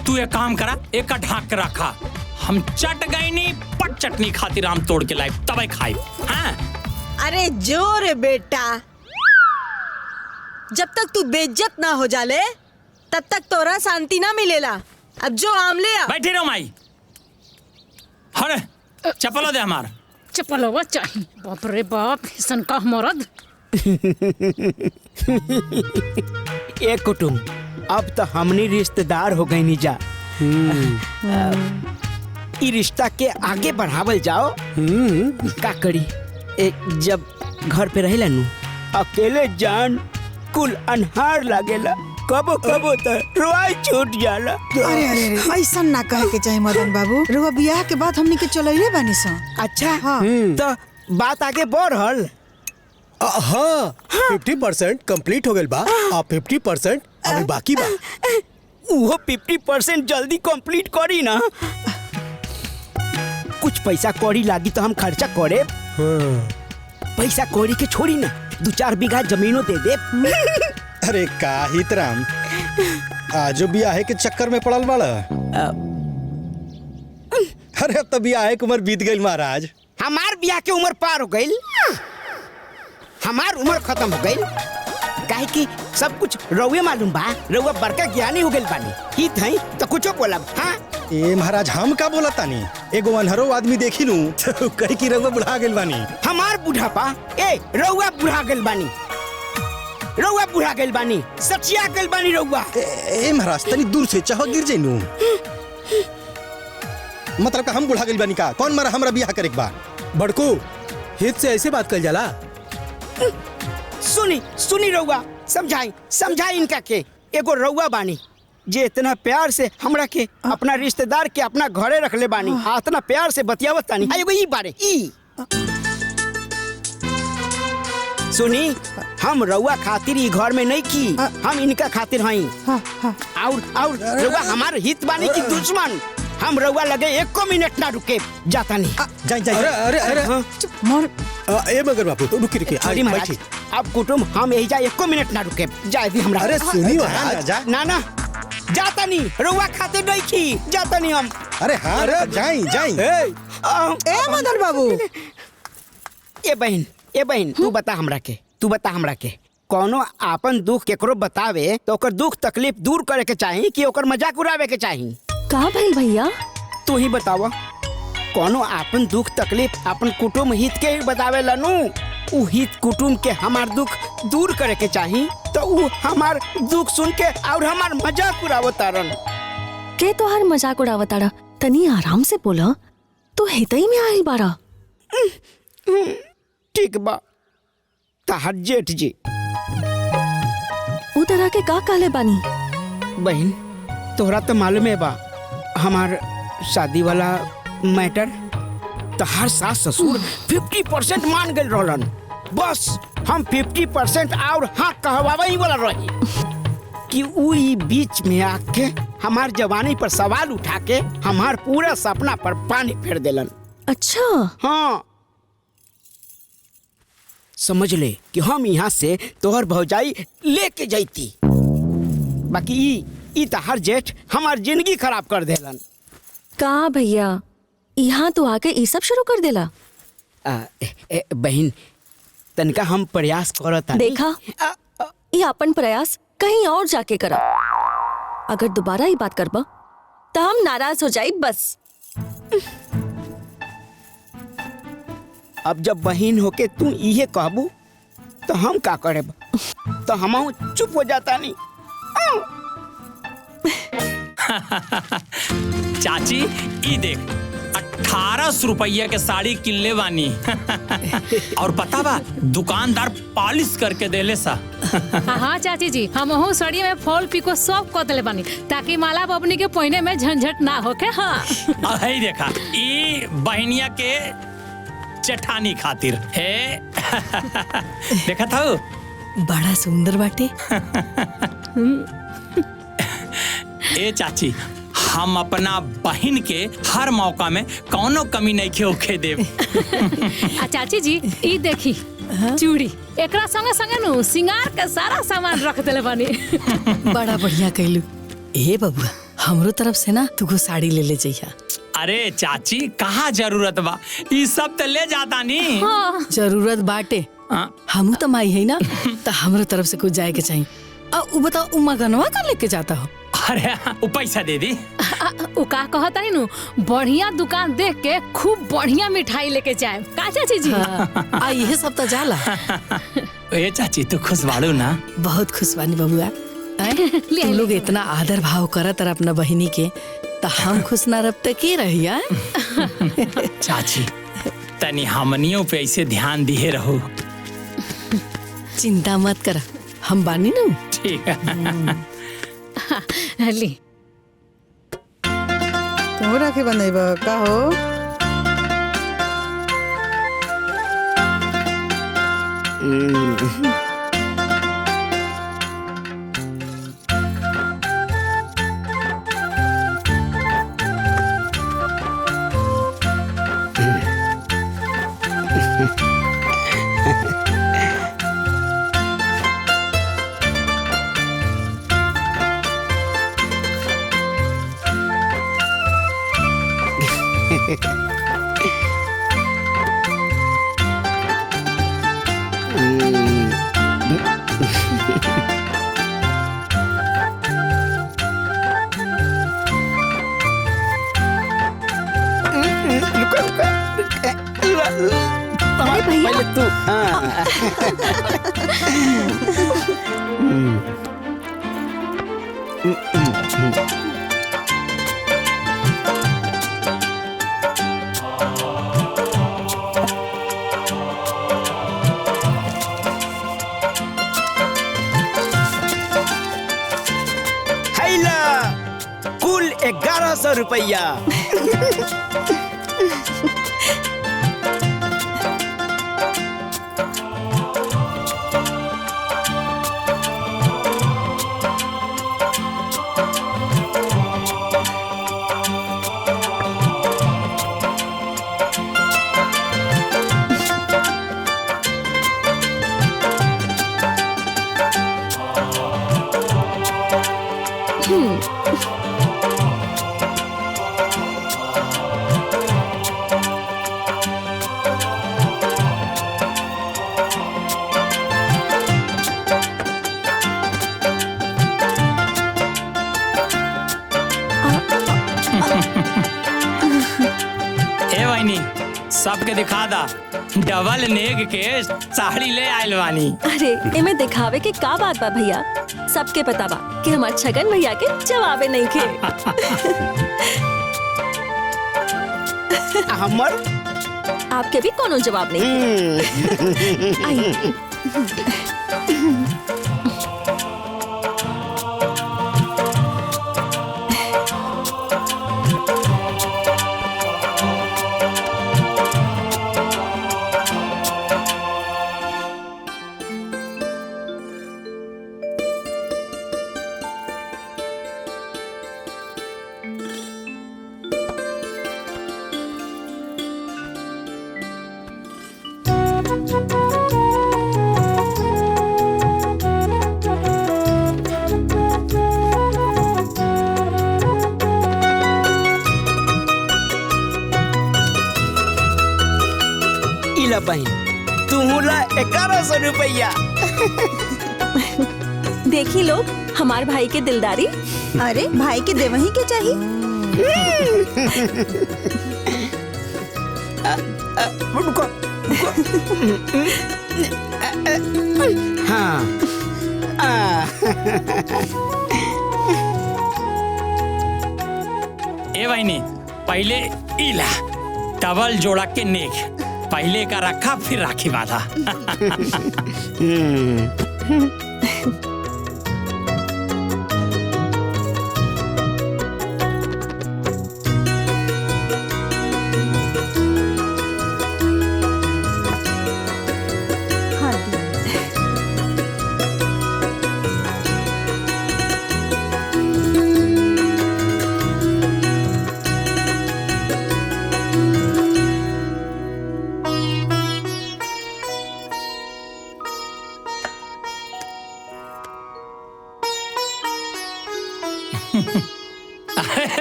तू एक काम करा, एक ढाक के रखा। हम चट गई नी पट चटनी खातिर आम तोड़ के लाई तब खाई। अरे जोर बेटा, जब तक तू बेइज्जत ना हो जाले तब तक तोरा शांति ना मिलेला। अब जो आम ले आ। बैठी रहो माई। अरे चप्पलो दे हमार। चप्पलवा चाहिए? बाप रे बाप, हिसन का मर्द। एक कुटुम अब तो हमनी रिश्तेदार हो गई नीजा। ई रिश्ता के आगे बढ़ावल जाओ। का करी, जब घर पे रहेला नु अकेले जान कुल अनहार लागेला। कबो कबो तो रोई छूट जाला। अरे अरे अरे ऐसा ना कहे के चाहे मदन बाबू। रुआ बियाह के बाद हमनी के चलैले बानी सन। अच्छा हाँ। तो बात आगे बढ़ल। हाँ 50% कंप्लीट हो गइल बा। आ 50% अभी बाकी बा। वो 50% जल्दी कंप्लीट करी ना। कुछ पैसा कौड़ी लागी तो हम खर्चा करे। पैसा कौड़ी के छोड़ी ना 2-4 बीघा जमीनों दे दे। अरे का हितराम आजो बियाह के चक्कर में पड़ल बाड़ा। अरे अब तो बियाह के उम्र बीत गई महाराज। हमार बियाह के उम्र पार हो गई। हमार उम्र खत्म हो गई। काहे कि सब कुछ रउए मालूम बा। रउआ बड़का ज्ञानी हो गइल बानी। हित है तो कुछो बोलब। हाँ ए महाराज हम का बोला तानी। एगो अनहरो आदमी देखी नू तो कही कि रउआ बुढ़ा गइल बानी। हमार बुढ़ापा ए रउआ बुढ़ा गइल बानी। रउआ बुढ़ा गइल बानी। सचिया गइल बानी रउआ। ए महाराज तनी दूर से चाहो गिर जाइनू। मतलब का हम बुढ़ा गइल बानी का। कौन मारा हमरा बियाह करे के बा। बड़कू हित से ऐसे बात कर जाला। सुनी सुनी रउआ समझाई इनका के। एगो रउआ बानी जे इतना प्यार से हमरा के अपना रिश्तेदार के अपना घरे रख ले बानी। इतना प्यार से बतियावत तानी। एगो ई बारे ई सुनी हम रउआ खातिर ई घर में नहीं की। हम इनका खातिर हई। और रउआ हमार हित बानी की दुश्मन। हम रउआ लगे 1 मिनट ना रुके जाता नहीं। जाई अरे अरे ए मगर बापू तो रुकी छोड़ी महाराज। अब कुटुम हम यही जा 1 मिनट ना रुके जाए दी हमरा। अरे सुनी महाराज ना जाता नहीं। रउआ खातिर नहीं की जाता नहीं हम। अरे हाँ जाई ए मदन बाबू। ए बहन तू बता हमरा के कोनो आपन दुख केकरो बतावे तो ओकर दुख तकलीफ दूर करे के चाही कि ओकर मजाक उड़ावे के चाही। का भइल भैया? तू ही बतावा। कोनो आपन दुख तकलीफ अपन कुटुंब हित के ही बतावे लनू। उ हित कुटुंब के हमार दुख दूर करे के चाही तो उ हमार दुख सुन के और हमार मजाक उड़ावतारन। के तोहार मजाक उड़ावताड़ा? तनी आराम से बोला। तू हितई में आइल बाड़ा। ठीक बा ताहर जेठ जी। उ तरह के का कहले बानी? बहन तोहरा तो मालूम है बा हमार शादी वाला मैटर। तहार सास ससुर 50% मान गए रहलन। बस हम 50% और हाँ कहवाई वाला रही कि उ ई बीच में आके हमार जवानी पर सवाल उठा के हमार पूरा सपना पर पानी फेर देलन। अच्छा हाँ समझ ले कि हम यहाँ से तोहर भौजाई लेके जाती। बाकी ई तहार जेठ हमार जिंदगी खराब कर देलन। का भैया यहाँ तो आके ये सब शुरू कर देला? बहन तनका हम प्रयास करत हनी। देखा ये अपन प्रयास कहीं और जाके करा। अगर दोबारा ये बात करबा तो हम नाराज हो जाए बस। अब जब बहन होके तू इहे कहबू तो हम का करेब। तो हम चुप हो जाता नहीं। चाची ई देख 1800 रुपया के साड़ी किनले बानी। और पता बा दुकानदार पॉलिश करके देले सा। हाँ चाची जी हम साड़ी में फॉल पिको सब कर देले बानी ताकि माला बबनी के पहिने में झंझट ना होके। हाँ अही देखा ई बहनिया के चठानी खातिर है। देखा था बड़ा सुंदर बाटे। ए चाची हम अपना बहन के हर मौका में कौनो कमी नहीं के ओखे देव। चाची जी ई देखी चूड़ी एकरा संगे संगे नु सिंगार के सारा सामान रख देले बानी। बड़ा बढ़िया कहलू। ए बबुआ हमरो तरफ से ना तुगो साड़ी ले जइहा। अरे चाची कहाँ जरूरत बा ई सब तो ले जाता नी। हाँ। जरूरत बाटे। हमू तो माई है ना तो हमरो तरफ से कुछ जाए के चाहिए। उ बताओ उमा गनवा का लेके जाता हो? अरे उ पैसा दे दी। उ का कहता नी नु बढ़िया दुकान देख के खूब बढ़िया मिठाई लेके जाए का चाची जी। आ ये सब तो जाला। ए चाची तू खुश बाड़ू ना? बहुत खुश बानी बबुआ। तुम लोग इतना आदर भाव करत रह अपना बहिनी के तो हम खुश ना रह त के रहिया। चाची तनी हमनियों पे ऐसे ध्यान दिए रहो। चिंता मत कर हम बानी ना। ठीक है। ली तू राखी बंधेब का हो? अरे भैया पहले तू हैला कुल 1100 रुपया। सबके दिखा दा डबल नेग के साड़ी ले आयल बानी। अरे एमे दिखावे के का बात बा भैया, सबके पता बा कि हमार छगन भैया के जवाबे नहीं खे। हमर आपके भी कोनो जवाब नहीं। आई बहन तू ला 1100 रुपया। देखी लोग हमार भाई के दिलदारी। अरे भाई के देवही के चाहिए। रुको हाँ ए बहनी पहले इला डबल जोड़ा के नेक, पहले का रखा फिर राखी बांधा।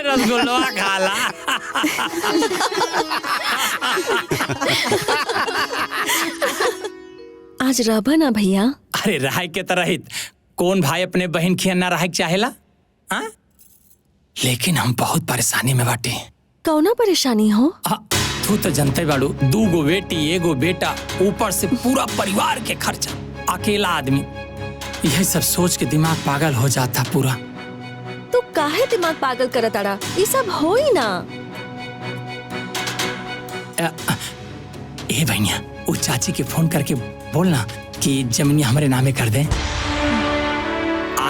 रसगुल्ला खाला। आज रहा ना भैया। अरे रह के तरहित कौन भाई अपने बहन की ना रह चाहेला? लेकिन हम बहुत परेशानी में बाटे। कौना परेशानी हो? तू तो जनते बाड़ू, 2 गो बेटी 1 गो बेटा, ऊपर से पूरा परिवार के खर्चा, अकेला आदमी। यह सब सोच के दिमाग पागल हो जाता पूरा। तू काहे दिमाग पागल करत आड़ा? ये सब हो ही ना। ए भैया वो चाची के फोन करके बोलना कि जमीन हमारे नामे कर दे।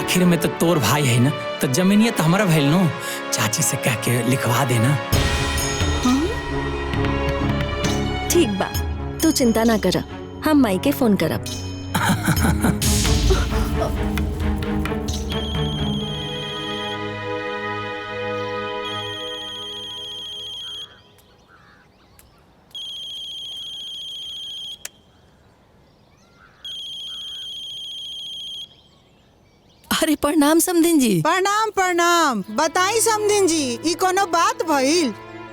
आखिर में तो तोर भाई है ना, तो जमीनिया तो हमारा भैल नो। चाची से कह के लिखवा देना। ठीक बा, तू चिंता ना कर, हम माई के फोन करब। अरे प्रणाम समधिन जी। प्रणाम प्रणाम। बताई समधिन जी, ई कोनो बात भइल?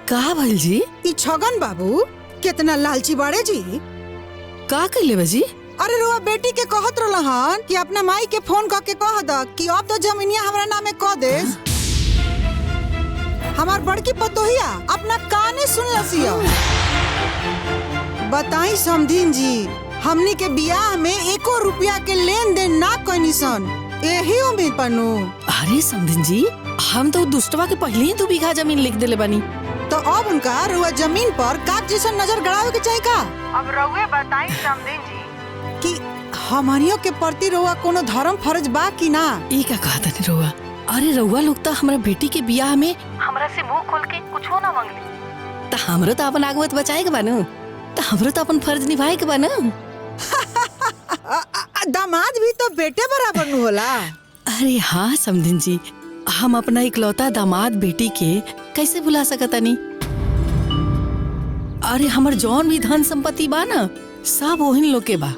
का भइल जी? ई छगन बाबू कितना लालची बाड़े जी। का कइले बजी? अरे रुआ बेटी के कहत रहलन कि अपना माई के फोन करके कह द कि अब तो जमीनिया हमरा नामे कह दे। हमार बड़की पतोहिया अपना काने सुन लसिया। बताई समधिन जी, हमनी के बियाह में एको रुपया के लेन देन ना कइनी सन, यही उम्मीद पन्नू। अरे समधिन जी, हम तो दुष्टवा के पहले ही 2 बीघा जमीन लिख देले बानी। तो अब उनका रुआ जमीन पर काग जैसन नजर गड़ावे के चाहिए का? अब रउए बताई समधिन जी कि हमनियों के प्रति रुआ कोनो धर्म फर्ज बा कि ना? ई का कहता नहीं रुआ? अरे रउआ लोग तो हमरा बेटी के बियाह में हमरा से मुंह खोल के कुछ ना मांगली। तो हमरो तो अपन आगवत बचाए के बानू, तो हमरो तो अपन फर्ज निभाए के बानू। दामाद भी तो बेटे बराबर नु होला। अरे हाँ समधिन जी, हम अपना इकलौता दामाद बेटी के कैसे भुला सकतानी? अरे हमर जौन भी धन संपत्ति बा ना, सब ओहिन लोग के बा।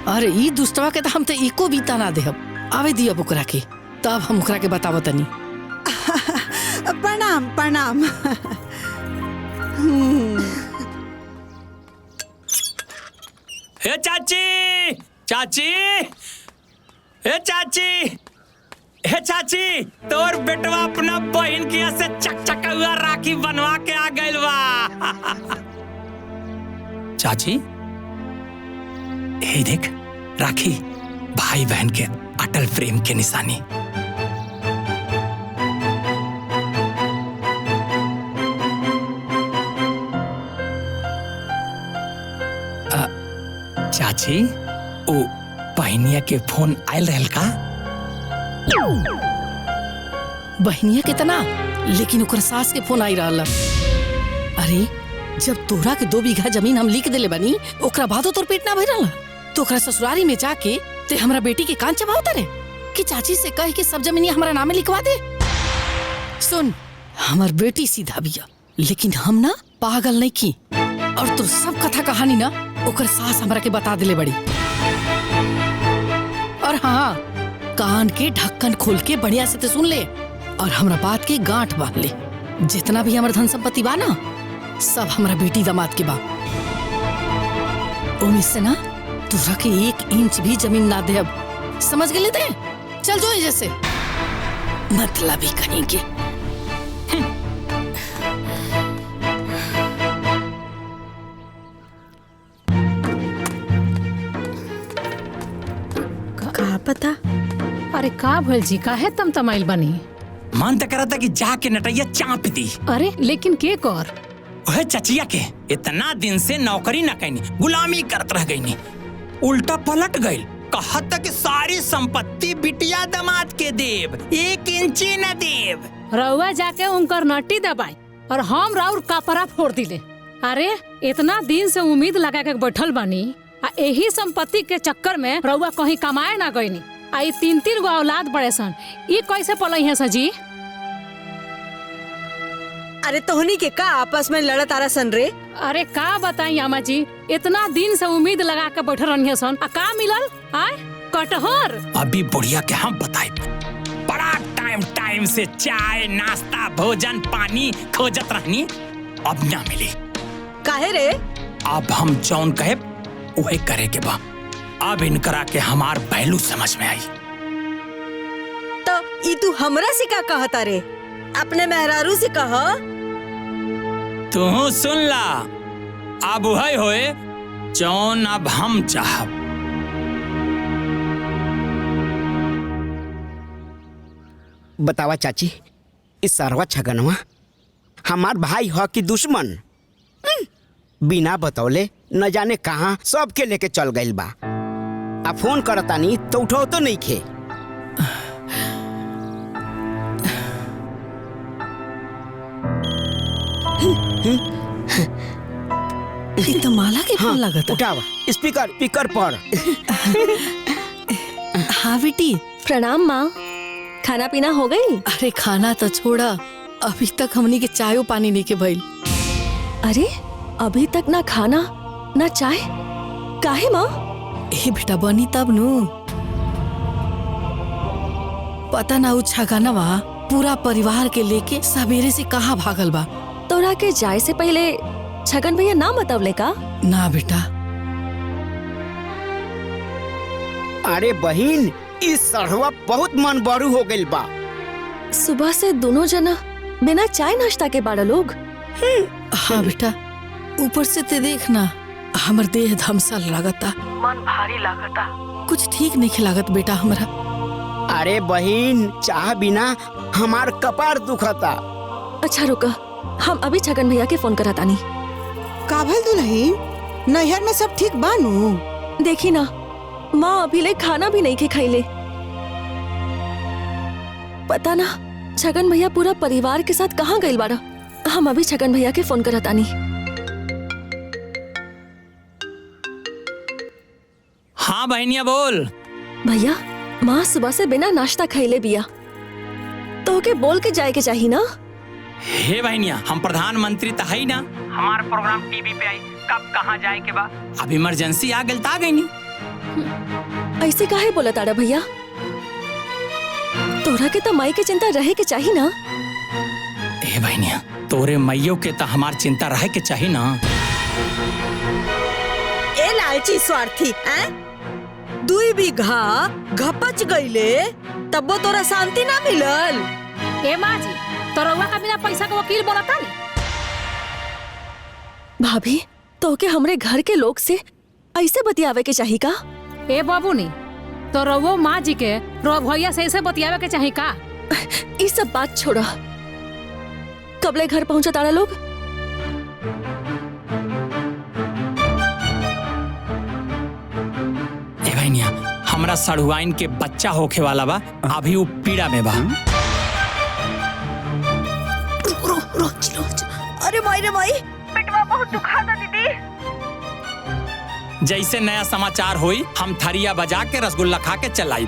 अरे ई दुष्टवा के तो हम तो एको बीता ना देहब। आवे दिया ओकरा के, तब हम ओकरा के बतावतनी। प्रणाम प्रणाम। हे चाची, चाची, हे चाची, हे चाची, तोर बेटवा अपना बहन के से चकचका हुआ राखी बनवा के आ गइल बा। चाची, हे देख राखी, भाई बहन के अटल प्रेम के निशानी। चाची, ओ बहनिया के फोन आयल रहल का? बहनिया के तना, लेकिन ओकर सास के फोन आई रहल। अरे जब तोरा के 2 बीघा जमीन हम लिख देले बानी, ओकरा बादो तोर पेट ना भरल, तो ओकरा ससुरारी में जाके ते हमरा बेटी के कान चबावता रे कि चाची से कह के सब जमीनिया हमरा नामे लिखवा दे। सुन, हमर बेटी सीधा बिया, लेकिन हम ना पागल नहीं की। और तोर सब कथा कहानी ना ओकर सास हमरा के बता दिले बड़ी। और हाँ, कान के ढक्कन खोल के बढ़िया से ते सुन ले और हमरा बात के गांठ बांध ले। जितना भी हमर धन संपत्ति बा ना, सब हमरा बेटी दामाद के बा। ओमे से ना तोरा के 1 इंच भी जमीन ना देब, समझ गेले ते? चल जो जैसे मतलब ही कहीं के। का पता? अरे का भइल जी, काहे तम तमाइल बनी? मन तो करता कि जाके नटैया चाप दी। अरे लेकिन के कर? ओहे चचिया के इतना दिन से नौकरी न कैनी, गुलामी करत रह गईनी, उल्टा पलट गई। कहत कि सारी संपत्ति बिटिया दामाद के देव, 1 इंची न देव। रउआ जाके उनकर नट्टी दबाई और हम राउर कपड़ा फोड़ दिले। अरे इतना दिन से उम्मीद लगा के बैठल बानी, आ यही संपत्ति के चक्कर में रउआ कहीं कमाए ना गईनी। आई 3-3 गो औलाद बड़े सन, ये कैसे पलई है सजी? अरे तोहनी के का आपस में लड़त आरा सन रे? अरे का बताई अम्मा जी, इतना दिन से उम्मीद लगा के बैठल रही सन, आ का मिलल? आय कटहर। अभी बुढ़िया के हम बताए, बड़ा टाइम से चाय नाश्ता भोजन पानी खोजत रहनी, अब ना मिली। काहे रे? अब हम जौन कहे वही करे के बा। अब इनकरा के हमार पहलू समझ में आई। तो ई तू हमरा से का कहता रे? अपने मेहरारू से कह। तू सुन ला, अब वही होए जौन अब हम चाहब। बतावा चाची, इस सरवा छगनवा हमार भाई ह कि दुश्मन? बिना बतौले न जाने कहाँ सबके लेके चल गइल बा। आ फोन करतानी तो उठाओ तो नहीं खे। ये तो माला के फोन लगता। उठावा स्पीकर स्पीकर पर। हाँ बेटी। प्रणाम माँ, खाना पीना हो गई? अरे खाना तो छोड़ा, अभी तक हमनी के चायो पानी नहीं के भइल। अरे अभी तक ना खाना ना चाय, काहे माँ? ए बेटा बनी तब नु। पता ना उ छगनवा पूरा परिवार के लेके सवेरे से कहाँ भागल बा। तोरा के जाए से पहले छगन भैया ना बतवले का? ना बेटा। अरे बहिन, इस सड़वा बहुत मन बड़ू हो गइल बा। सुबह से दोनों जना बिना चाय नाश्ता के बाड़ा लोग। हाँ बेटा, ऊपर से ते देखना हमर देह धमसल लागता, मन भारी लागता, कुछ ठीक नहीं लागत बेटा हमरा। अरे बहिन, चाह बिना हमार कपार दुखता। अच्छा रुका, हम अभी छगन भैया के फोन करता नहीं। का भइल दुल्हन, नैहर में सब ठीक बानू? देखी ना, माँ अभी ले खाना भी नहीं के खैले। पता ना छगन भैया पूरा परिवार के साथ कहाँ गइल बाड़ा। हम अभी छगन भैया के फोन करता नहीं। हाँ बहनिया बोल। भैया, माँ सुबह से बिना नाश्ता खैले बिया, तो के बोल के जाए के चाहिए ना। हे बहनिया, हम प्रधानमंत्री तो है ना, हमारा प्रोग्राम टीवी पे आई, कब कहाँ जाए के बा, अब इमरजेंसी आ गई, आ गई नहीं। ऐसे काहे बोला ताड़ा भैया? तोरा के तो माई के चिंता रहे के चाहिए ना। हे बहनिया, तोरे मैयो के तो हमार चिंता रहे के चाहिए ना। ए लालची स्वार्थी, दुई बीघा घपच गईले तब तोरा शांति ना मिलल। ए माँ जी, तोरवा का बिना पैसा के वकील बनता नहीं। भाभी, तो के हमरे घर के लोग से ऐसे बतियावे के चाहिए का? ए बाबू नी, तोरवो माँ जी के रो भैया से ऐसे बतियावे के चाहिए का? इस सब बात छोड़ा, कबले घर पहुंचा तारा लोग? ए बहनिया, हमरा सड़ुआइन के बच्चा होखे वाला बा, अभी वो पीड़ा में बा। अरे माई रे माई, पेटवा बहुत दुखाता दीदी। जैसे नया समाचार होई, हम थरिया बजा के रसगुल्ला खा के चलाई।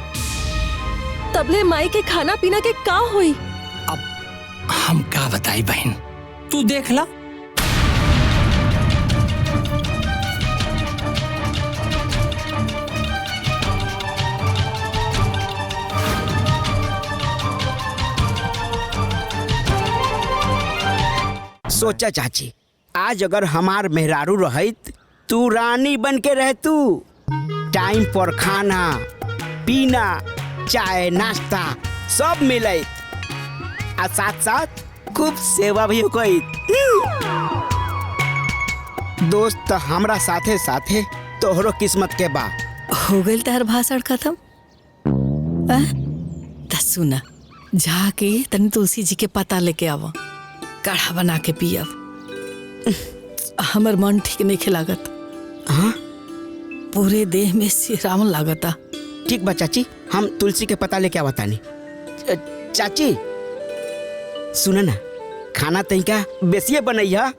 तबले माई के खाना पीना के का होई? अब हम का बताई बहन, तू देख ला। सोचा चाची, आज अगर हमार मेहरारू रहित, तू रानी बन के रह तू। टाइम पर खाना पीना, चाय नाश्ता सब मिले, आ साथ साथ खूब सेवा भी होई। दोस्त हमरा साथे साथे तोहरो किस्मत के बा। हो गइल तार भाषण खत्म। त सुना, जाके तनी तुलसी जी के पता लेके आवा, काढ़ा बना के पियब। हमर मन ठीक नहीं खिलागत। हाँ, पूरे देह में सिराम लागता। ठीक बा चाची, हम तुलसी के पता लेके आवतानी। चाची सुन ना, खाना तनिका बेसिए बनैया,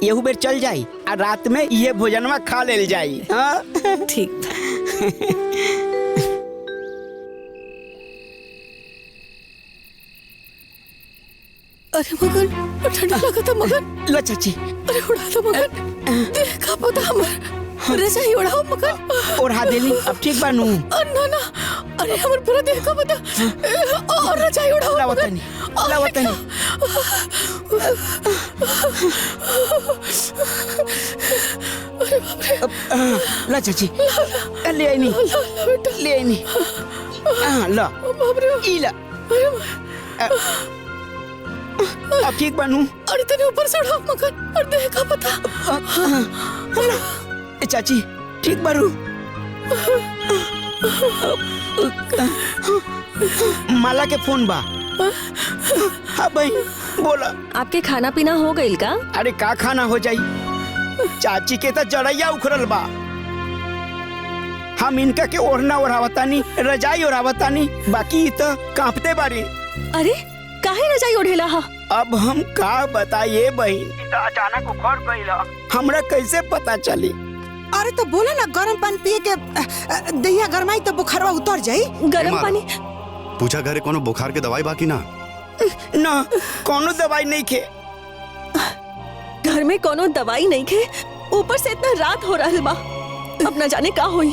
एहू बेर चल जाई, आ रात में ये भोजनवा खा लेल जाई। हाँ ठीक। अरे मगन, ठंडा लगता मगन। लो चाची। अरे उड़ा दो मगन, देखा पता हमर रजाई उड़ाओ मगन। ओढ़ा देली, अब ठीक बानू? ना ना, अरे हमर पूरा देखा पता, और रजाई उड़ाओ। लावतनी लावतनी। अरे बाप रे। ला चाची, ले आई नी, ले आई नी। ला बाप रे, ई ला। अब ठीक बनू? अरे तने ऊपर से उड़ाओ मगन, और देखा पता। चाची ठीक बारू? माला के फोन बा। हाँ भाई बोला। आपके खाना पीना हो गइल का? अरे का खाना हो जाई, चाची के तो जड़ैया उखड़ल बा। हम इनका के ओढ़ना ओढ़ावतानी, रजाई ओढ़ावतानी, बाकी तो कांपते बारी। अरे काहे रजाई ओढ़ेला हा? अब हम का बताइए बहन, तो अचानक उखड़ गइल। हमरा कैसे पता चली? अरे तो बोला ना गर्म पानी पिए के दहिया गरमाई तो बुखारवा उतर जाई। गर्म पानी पूछा घरे कोनो बुखार के दवाई बाकी ना? ना कोनो दवाई नहीं खे। घर में कोनो दवाई नहीं खे, ऊपर से इतना रात हो रहल बा, अब न जाने का होई।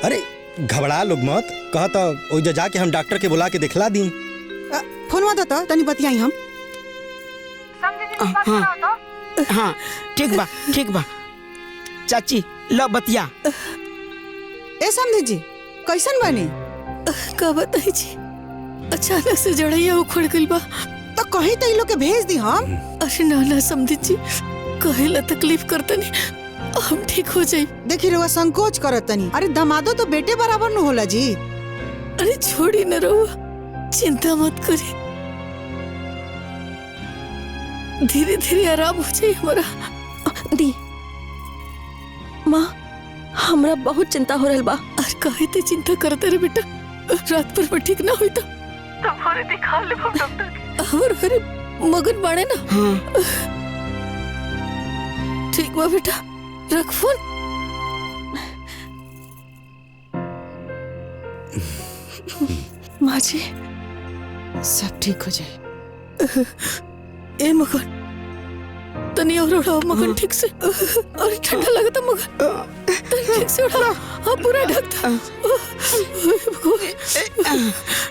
अरे घबरा लोग मत, कहा तो ओइजा जाके हम डॉक्टर के बुला के दिखला दी। फोनवा दो तो तनी बतियाई हम। हाँ हाँ ठीक बा ठीक बा। चाची लो बतिया। ए समधी जी कैसन बनी? का बताई जी, अचानक से जड़ैया उखड़ गइल बा। तो कहीं तो इ लोग के भेज दी हम। अरे ना ना समझी जी, कहेला तकलीफ करतनी, हम ठीक हो जाई। देखी रहुआ संकोच करत तनी। अरे दमादो तो बेटे बराबर न होला जी। अरे छोड़ी न रहुआ, चिंता मत करी, धीरे धीरे आराम हो जाए हमारा। दी माँ, हमरा बहुत चिंता हो रहल बा। अरे काहे ते चिंता करते रे बेटा, रात पर ठीक ना हुई तो तुम्हारे दिखा ले डॉक्टर के। हमर घरे मगन बाड़े ना। हाँ। ठीक बा बेटा, रख फोन। माँ जी सब ठीक हो जाए। ए मगन तनी और उड़ाओ मगन ठीक से। अरे ठंडा लगता मगन, तनी ठीक से उड़ाओ। हाँ पूरा ढकता।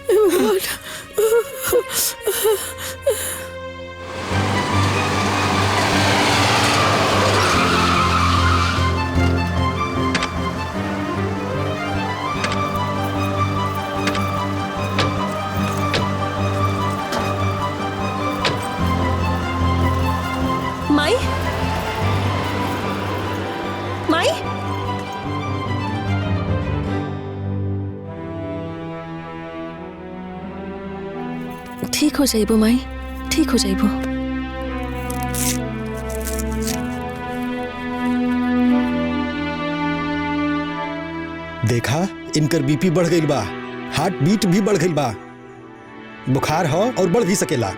भगवान माई, माई, ठीक हो जाइबो माई, ठीक हो जाइबो। देखा इनकर बीपी बढ़ गइल बा, हार्ट बीट भी बढ़ गइल बा, बुखार हो और बढ़ भी सकेला।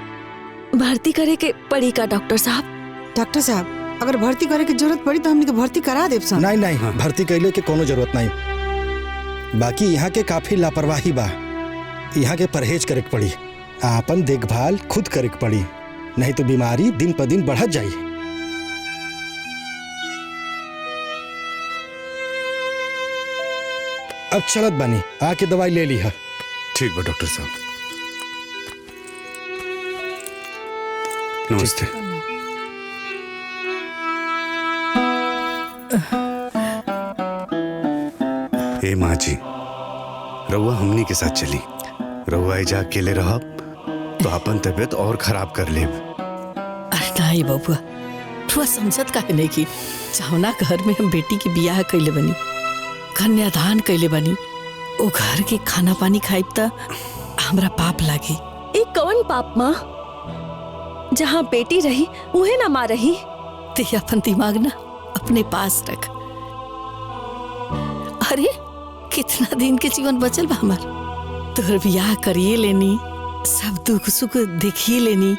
भर्ती करे के पड़ी का डॉक्टर साहब? डॉक्टर साहब अगर भर्ती करे की जरूरत पड़ी तो हमनी के भर्ती करा देब सन। नहीं नहीं, भर्ती कैले के कोनो जरूरत नहीं। बाकी यहाँ के काफी लापरवाही बा, यहाँ के परहेज करे के पड़ी, आपन देखभाल खुद करे के पड़ी, नहीं तो बीमारी दिन पर दिन बढ़त जाई। अब चलत बानी, आके दवाई ले ली है। ठीक बा डॉक्टर साहब, नमस्ते। ए माँ जी, रउआ हमनी के साथ चली। रउआ एजा अकेले रहब तो अपन तबीयत और खराब कर लेब। अरे नहीं बबुआ, तू समझत काहे नहीं की, जौना घर में हम बेटी के बियाह कैले बनी, कन्यादान कैले बनी, ओ घर के खाना पानी खाइब त हमरा पाप लागी। एक कौन पाप माँ? जहाँ बेटी रही उहे ना माँ रही। ते अपन दिमाग ना अपने पास रख। अरे कितना दिन के जीवन बचल बा हमार, तोहर बियाह करिए लेनी, सब दुख सुख देखिए लेनी।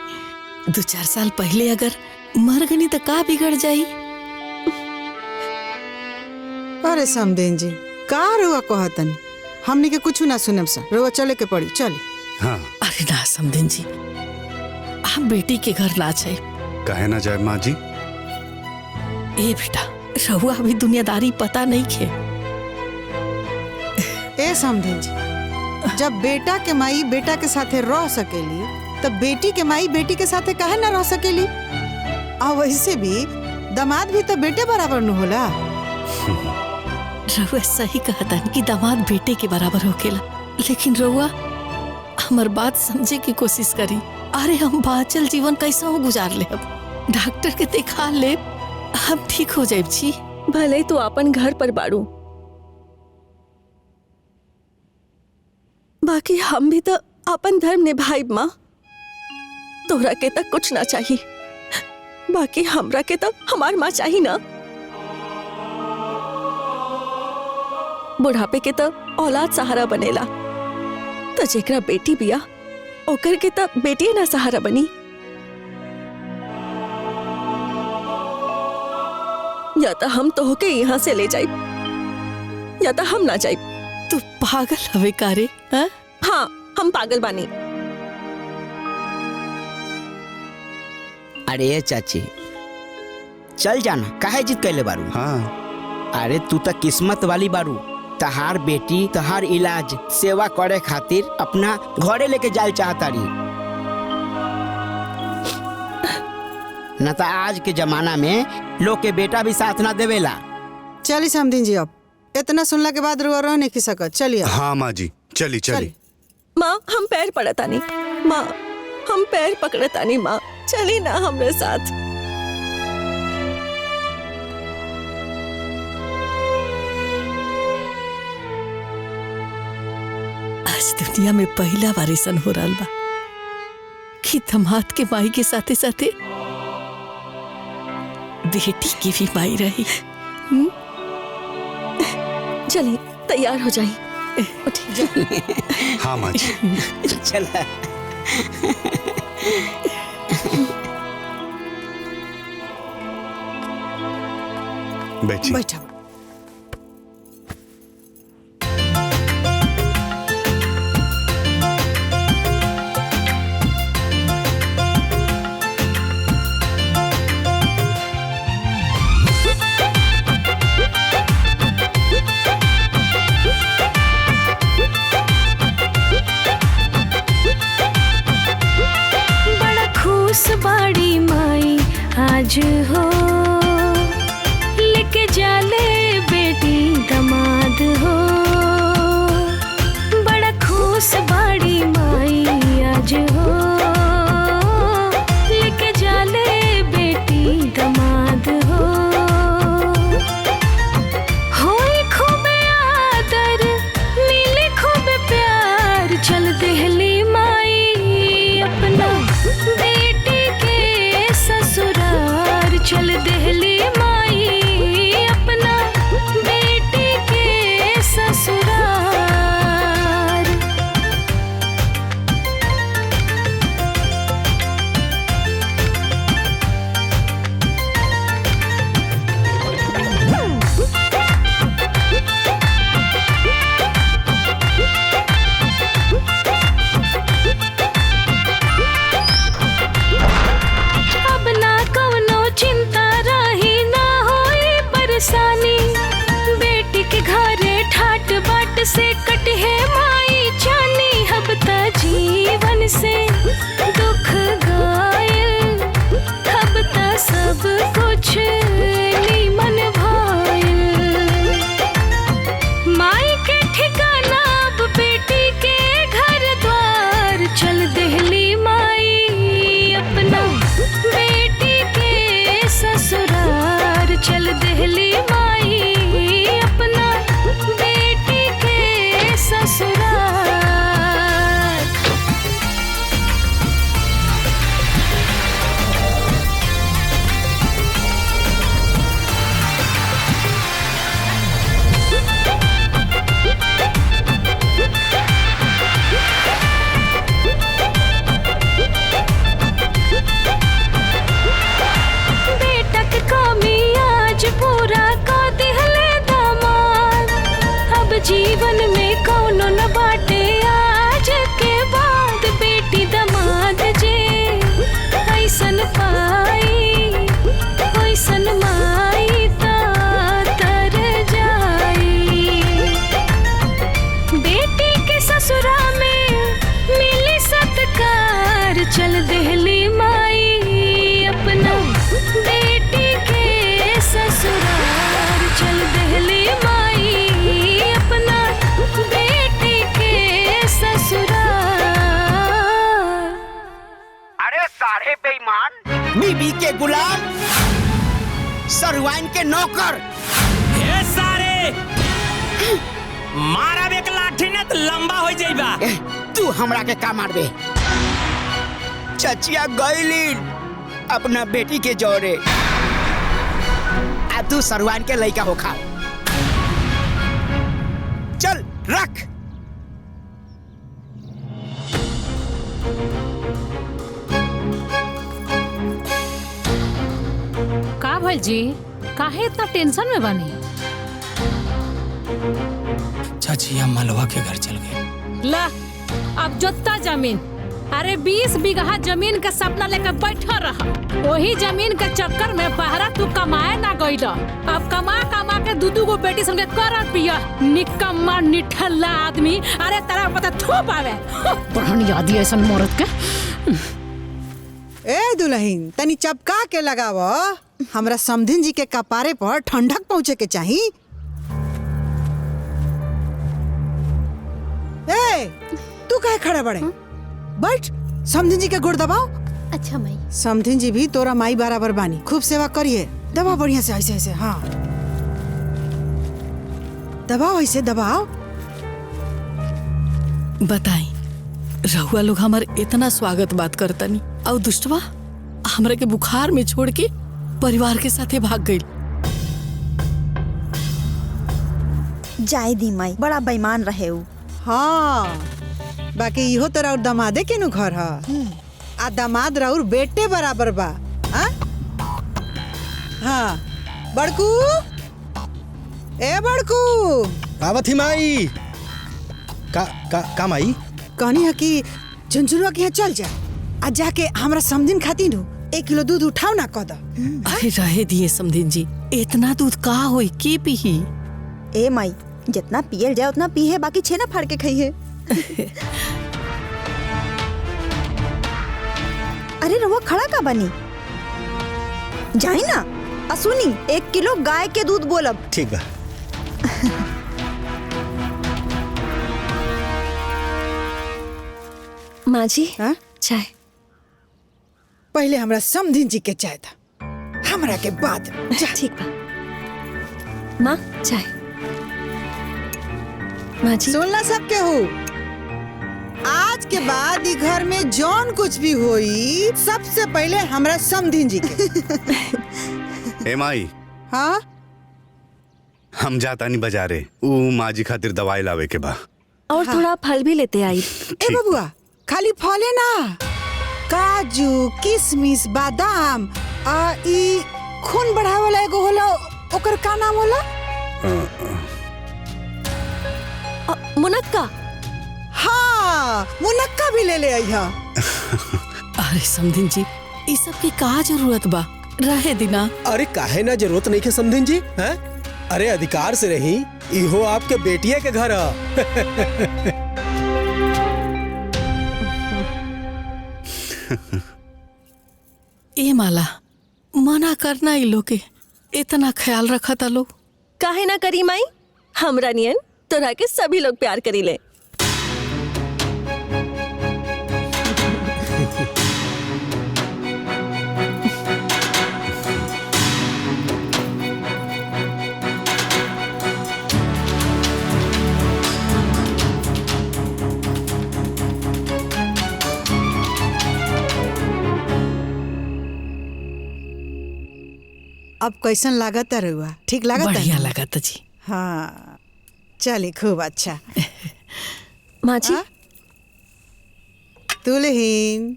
2-4 साल पहले अगर मर गनी तो का बिगड़ जाई? अरे समदेन जी का रुआ कहतन, हमनी के कुछ ना सुनब सा। रुआ चले के पड़ी, चले। हाँ। अरे ना समदेन जी, हम बेटी के घर ना जाए। काहे ना जाए माँ जी? ए बेटा, रहुआ अभी दुनियादारी पता नहीं खे। ए समदेन जी, जब बेटा के माई बेटा के साथे रह सकेली तब बेटी के माई बेटी के साथे काहे ना रह सकेली? आ वैसे भी दामाद भी तो बेटे बराबर न होला। रहुआ सही कहता कि दामाद बेटे के बराबर होकेला, लेकिन रहुआ हमार बात समझे की कोशिश करी। अरे हम बाचल जीवन कैसा हो गुजार ले, अब डॉक्टर के दिखा ले, हम ठीक हो जाए छी। भले तू अपन घर पर बाड़ू, बाकी हम भी तो अपन धर्म निभाई माँ। तोहरा के तक कुछ ना चाहिए, बाकी हमरा के तक हमार माँ चाहिए ना। बुढ़ापे के तो औलाद सहारा बनेला, तो जेकरा बेटी बिया ओकर के तो बेटी ना सहारा बनी। या तो हम तो होके यहाँ से ले जाए या तो हम ना जाए। तू पागल हवे कारे? हाँ हम पागल बानी। अरे चाची चल जाना, काहे जिद कैले बारू? हाँ अरे तू तो किस्मत वाली बारू, तहार बेटी तहार इलाज सेवा करे खातिर अपना घरे लेके जाल चाहता रही। न तो आज के जमाना में लोग के बेटा भी साथ ना देवेला। चली समधिन जी, अब इतना सुनला के बाद रो नहीं की सकत। चलिए। हाँ माँ जी चली चली। माँ हम पैर पड़तानी, माँ हम पैर पकड़तानी, माँ चली ना हमरे साथ। आज दुनिया में पहला बार ऐसन हो रहा बा कि दामाद के माई के साथे साथे बेटी की भी माई रही। चलिए तैयार हो जाइए। हाँ माँ जी चला। बैठी। बैठा। बाड़ी माई आज हो लेके जाले बेटी दमाद हो। बड़ा खुश बाड़ी माई आज हो लेके जाले बेटी दमाद हो। होई खूब आदर मिले खूब प्यार, चल देहली माई अपना बेटी के ससुरार। चल देहली माई अपना बेटी के ससुरार। अब ना कवनो चिंता रही, ना होई परेशानी। बेटी के घरे ठाट बाट से कटे माई जानी। अब त जीवन से दुख गायल, अब त सब कुछ नीमन भायल। माई के ठिकाना अब बेटी के घर द्वार। चल देहली माई अपना बेटी के ससुरार। चल देहली माई अपना बेटी के ससुरार। बेटा के कमी आज पूरा कर दिहले दामाद। अब जीवन में कौनो न बाटे आज के बाद। बेटी दामाद जे ऐसन पाई वैसन माई ता तर जाई। बेटी के ससुरा में मिली सत्कार। चल देहली माई अपना बेटी के ससुरार। चल देहली माई अपना बेटी के ससुरार। अरे सारे बेईमान, बीबी के गुलाम, सरवाइन के नौकर। ए सारे मारा एक लाठी न तो लंबा हो जाइबा। तू हमरा के का मारबे? चचिया गईली अपना बेटी के जोरे, आ तू सरवान के लइका होखा। रख। का भइल जी? काहे इतना टेंशन में बनी? चाची हम मलवा के घर चल गए। ला अब जोता जमीन, अरे 20 बीघा जमीन का सपना लेकर बैठा रहा। वही जमीन के चक्कर में पहरा तू कमाए ना गईला। अब कमा कमा के दूधू को बेटी संगे कर पिया। निकम्मा निठल्ला आदमी। अरे तेरा पता थोप आवे। बढ़नी यादी ऐसा मरद के। ए दुल्हन तनी चपका के लगाव। हमरा समधिन जी के कपारे पर ठंडक पहुँचे के चाही। ए तू काहे खड़ा बड़े? बैठ, समधिन जी के गोड़ दबाओ। अच्छा माई। समधिन जी भी तोरा माई बराबर बानी, खूब सेवा करिए। दबाओ बढ़िया से, ऐसे ऐसे। हाँ दबाओ, ऐसे दबाओ। बताई रहुआ लोग हमार इतना स्वागत बात करतनी और दुष्टवा हमरा के बुखार में छोड़ के परिवार के साथे भाग गई। जाए दी माई, बड़ा बेईमान रहे उ। हाँ बाकी इहो तो राउर दमादे के नु घर है। आ दामाद राउर बेटे बराबर बा। हाँ बड़कू, ए बड़कू। आवत ही माई। का माई? कहनी है कि झुंझुनुआ के यहाँ चल जा, आज जाके हमरा समधिन खाती नु 1 किलो दूध उठाओ ना कद। अरे रहे दिए समधिन जी, इतना दूध का होई के पीही? ए माई जितना पियल जाए उतना पीहे, बाकी छेना फाड़ के खाइए। अरे रवा खड़ा का बनी? जाई ना असुनी 1 किलो गाय के दूध बोलब। ठीक बा। माँ जी चाय। पहले हमरा समधिन जी के चाय था, हमरा के बाद। ठीक बा। माँ चाय। माँ जी सुनला सबके हो, आज के बाद ई घर में जौन कुछ भी होई सबसे पहले हमरा समधिन जी के। ए माई। हाँ हम जाता नहीं बाजारे, ऊ माँ जी खातिर दवाई लावे के बा। और थोड़ा फल भी लेते आई। ए बबुआ खाली फले ना, काजू किशमिश बादाम आ ई खून बढ़ावे वाला एगो होला, ओकर का नाम होला? मुनक्का। हाँ मुनक्का भी ले ले आई हा। अरे समधिन जी इस सब की का जरूरत बा? रहे दिना। अरे काहे ना जरूरत नहीं के समधिन जी? हैं? अरे अधिकार से रही, इहो आपके बेटिया के घर है। ए माला मना करना इ लोग के, इतना ख्याल रखा था लोग। काहे ना करी माई, हमरा नियन तोरा के सभी लोग प्यार करी ले। अब कैसन लागत रहुआ? ठीक लागत? बढ़िया लागत जी। हाँ चली खूब अच्छा। माँ जी दुल्हीन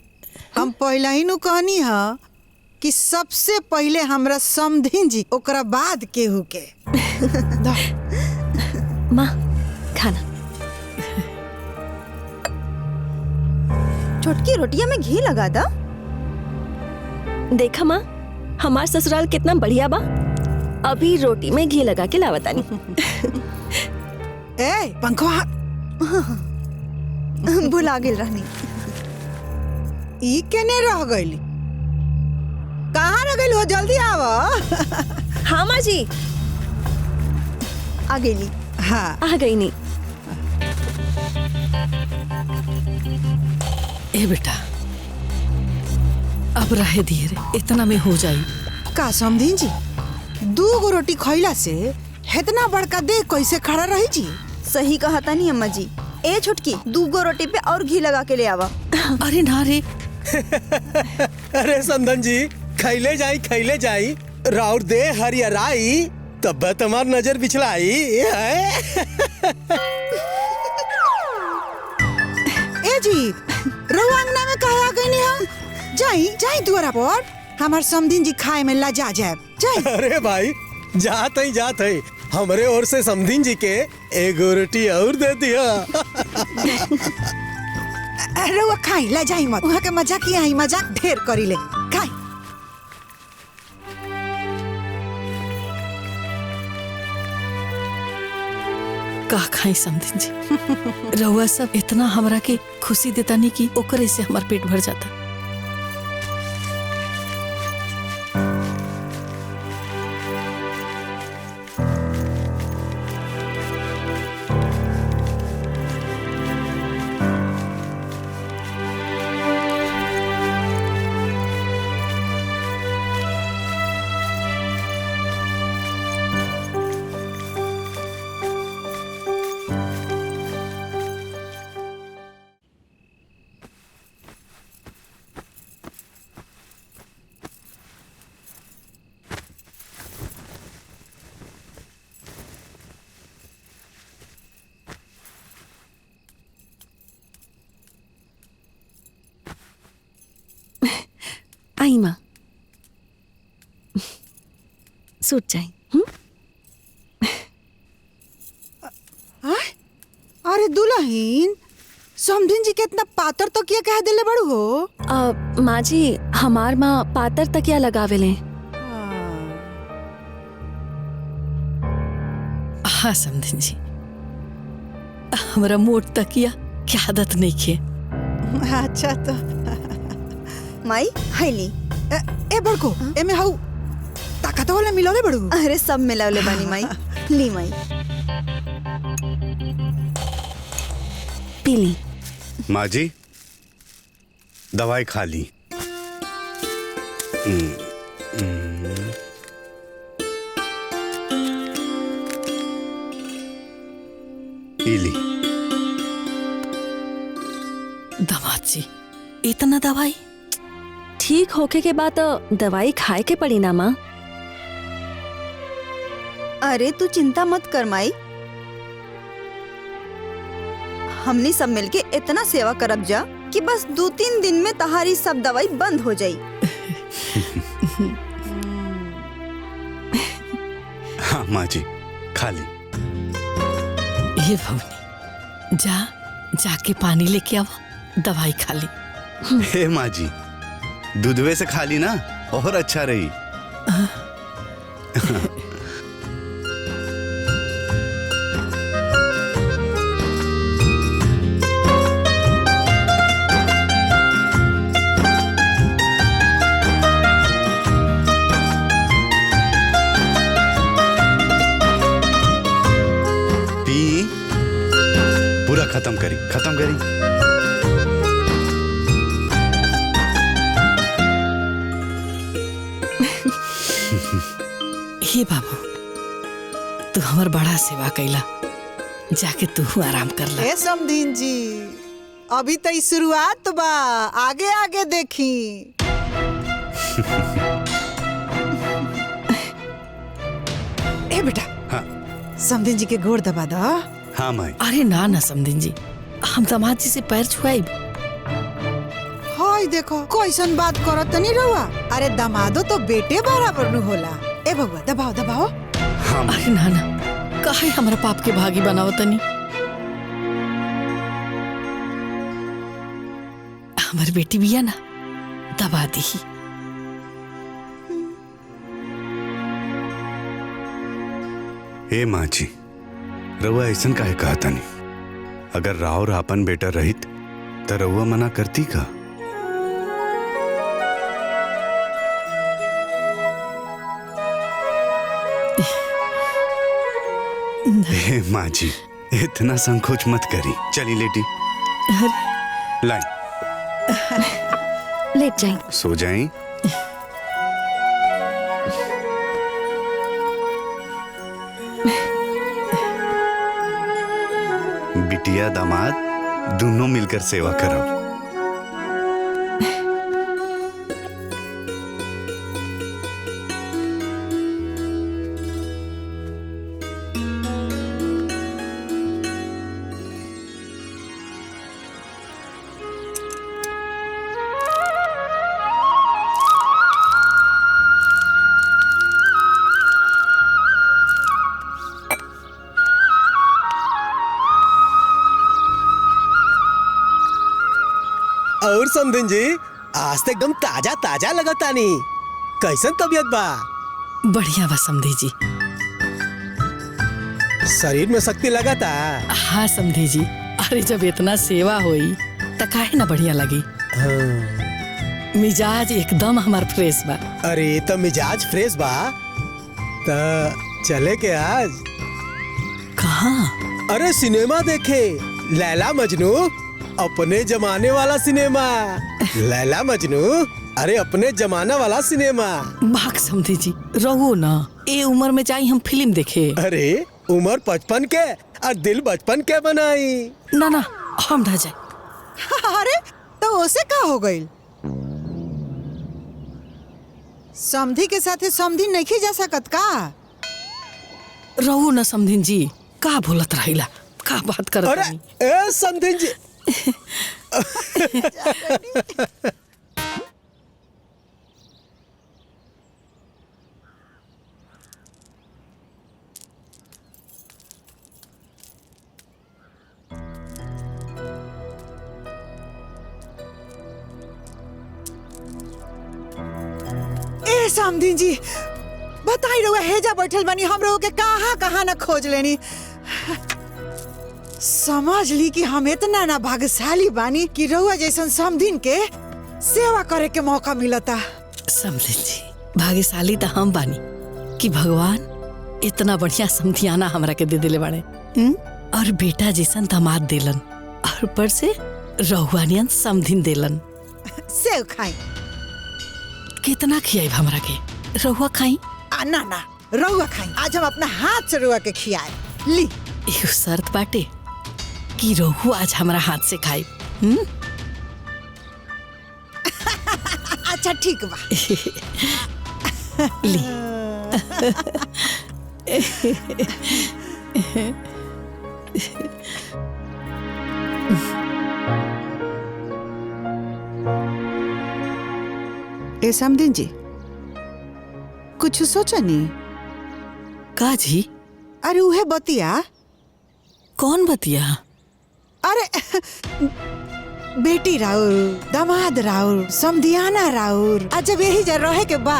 हम पहला ही नु कहनी हा कि सबसे पहले हमरा समधिन जी, ओकरा बाद केहू के। माँ खाना। छोटकी रोटिया में घी लगा दा। देखा माँ हमार ससुराल कितना बढ़िया बा। अभी रोटी में घी लगा के लावतानी। ए पंखवा भुला गेल रहनी। ई केने रह गईली? कहाँ रह गईली हो? जल्दी आवा। हाँ माँ जी आ गेली। हाँ आ गई नी। ए बेटा अब रहे दिए रे, इतना में हो जाई। का समधिन जी 2 गो रोटी खइला से इतना बड़का देह कैसे खड़ा रही जी? सही कहा था नहीं अम्मा जी। ए छोटकी 2 गो रोटी पे और घी लगा के ले आवा। अरे ना रे। अरे समधन जी खैले जाई राउर दे हरियराई तब तुम्हार नजर बिछलाई है। जाई जाई दुआरा पर हमार समधिन जी खाए में लजा जाए जाई। अरे भाई जात ही हमरे ओर से समधिन जी के एक रोटी और दे दिया। अरे वो खाई ला जाई मत, वहाँ के मजाक ही आई, मजाक ढेर करी ले खाई। का खाई समधिन जी, रउआ सब इतना हमरा के खुशी देता नहीं कि ओकरे से हमार पेट भर जाता। आई माँ सूट जाए। अरे दुल्हन समधिन जी कितना पातर तो क्या कह दिले बड़ू हो। माँ जी हमार माँ पातर तकिया लगावेले। हाँ समधिन जी, हमरा मोट तकिया की आदत नहीं खे। अच्छा तो माई हैली ए बड़को एमे हाउ ताकत वाला मिलौले बड़ू। अरे सब मिलावले बानी माई। ली माई पी ली। माँ जी दवाई खा ली। पी ली। दामाद जी इतना दवाई? ठीक होके के बाद दवाई खाए के पड़ी ना माँ। अरे तू चिंता मत कर माई, हमने सब मिलके इतना सेवा करब जा कि बस 2-3 दिन में तहारी सब दवाई बंद हो जाई। हाँ माँ जी खा ली। ये भवनी जाके पानी लेके आओ, दवाई खा ली। हे माँ जी दूधवे से खा ली ना और अच्छा रही। पी पूरा खत्म करी। हे बाबू तू हमार बड़ा सेवा कैला, जाके तू आराम कर ला। ए समधिन जी अभी तो शुरुआत बा, आगे आगे देखी। ए बेटा हाँ समधिन जी के गोड़ दबा दो। हाँ माई। अरे ना समधिन जी, हम दामाद जी से पैर छुआई। हाय देखो कैसन बात करत नहीं रहुआ। अरे दमादो तो बेटे बराबर नु होला। ए बबुआ दबाओ। हाँ अरे ना काहे हमरा पाप के भागी बनाओ तनी। हमारी बेटी भी है ना, दबा दी। हे माँ जी रउआ ऐसन काहे कहता नहीं? अगर राव आपन बेटा रहित तो रउआ मना करती का? हे माँ जी इतना संकोच मत करी, चली लेटी। लाई लेट जाए। सो जाए। बिटिया दामाद दोनों मिलकर सेवा करो। और समधिन जी आज तक एकदम ताजा ताजा लगतानी। कैसन तबीयत बा? बढ़िया बा समधी जी। शरीर में शक्ति लगाता? हाँ समधी जी, अरे जब इतना सेवा होई त काहे ना बढ़िया लगी। हाँ। मिजाज एकदम हमार फ्रेश बा। अरे तो मिजाज फ्रेश बा तो चले के आज? कहाँ? अरे सिनेमा देखे, लैला मजनू, अपने जमाने वाला सिनेमा। लैला मजनू, अरे अपने जमाना वाला सिनेमा। भाग समधी जी, रहो ना, ए उम्र में जाई हम फिल्म देखे। अरे उम्र 55 के और दिल बचपन के बनाई। ना ना, हम ना जाए। अरे तो उसे का हो गई? समधी के साथे समधी नहीं जा सकत का? रहो ना समधिन जी, का बोलत रहिला, का बात करत अरे रही? ए समधिन जी। ए समधीन जी, बताई रहुआ हेजा बैठल बनी, हम लोग के कहाँ कहाँ न खोज लेनी। समझ ली कि हम इतना ना भाग्यशाली बानी कि रहुआ जैसन समधीन के सेवा करे के मौका मिलता। समधिन जी, भाग्यशाली तो हम बानी कि भगवान इतना बढ़िया समधियाना हमरा के दे दिले बाड़े। और बेटा जैसन दामाद देलन, और ऊपर से रहुआनियन समधिन देलन। सेव खाई। कितना खियाई हमरा के? रहुआ खाई? ना ना, रहुआ खाई। आज हम अपना हाथ से रहुआ के खियाए। ली। एगो शर्त बाटे कि रहू आज हमरा हाथ से खाई। अच्छा ठीक बा। ली। ए समधीन जी, कुछ सोचनी? का जी? अरे उहे बतिया। कौन बतिया? अरे बेटी राउर, दामाद राउर, समधियाना राउर, आज जब यही जा रहे के बा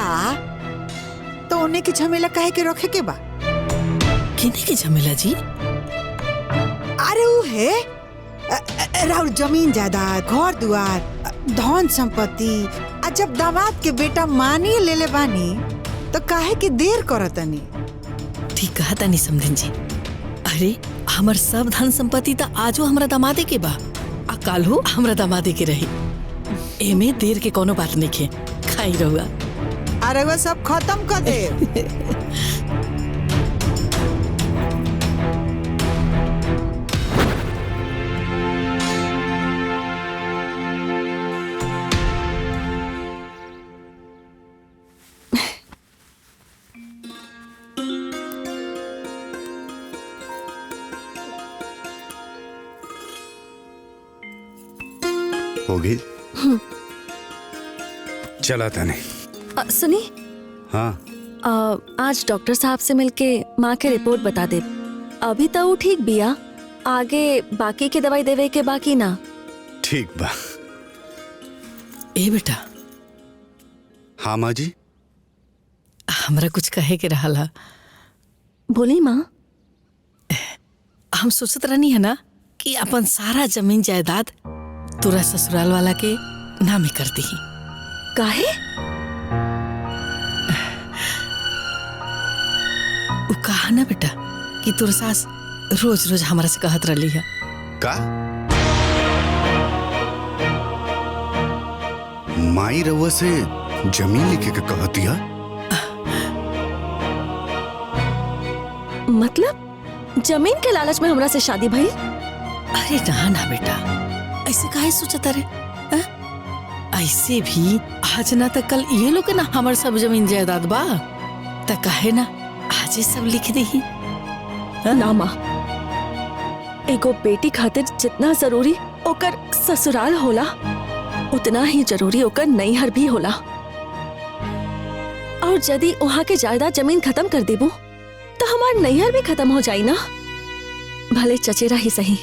तो उन्हें की झमेला काहे के रखे के बा? किने की झमेला जी? अरे उहे राउर जमीन जायदाद, घर दुआर, धन संपत्ति। आ जब दामाद के बेटा मानी ले ले बानी तो काहे की देर करतनी? ठीक कहा तानी समधिन जी। अरे हमर सब धन संपत्ति तो आजो हमरा दामादे के बा, आ काल्हो हमरा दामादे के रही। एमे देर के कोनो बात नहीं खे। खाई रहुआ। अरे वो सब खत्म कर दे। होगी? चला था नहीं। सुनी, हाँ आज डॉक्टर साहब से मिलके माँ के रिपोर्ट बता दे। अभी तो वो ठीक बिया, आगे बाकी के दवाई देवे के बाकी ना। ठीक बा। ए बेटा। हाँ माँ जी। हमरा कुछ कहे के रहा। बोली माँ। हम सोचत रहनी है ना कि अपन सारा जमीन जायदाद तोरा ससुराल वाला के नामे कर दी। काहे? वो कहा ना बेटा कि तोर सास रोज रोज हमरा से कहत रही है। का? माई रउआ से जमीन लेके के कहती है? मतलब जमीन के लालच में हमरा से शादी भई? अरे ना ना बेटा, ऐसे काहे सोचता रे? ऐसे भी आज ना तो कल ये लोग ना हमार सब जमीन जायदाद बा, त काहे ना आज सब लिख दी। ना माँ, एगो बेटी खातिर जितना जरूरी ओकर ससुराल होला, उतना ही जरूरी ओकर नैहर भी होला। और यदि वहाँ के जायदाद जमीन खत्म कर देबू तो हमार नैहर भी खत्म हो जाई ना। भले चचेरा ही सही,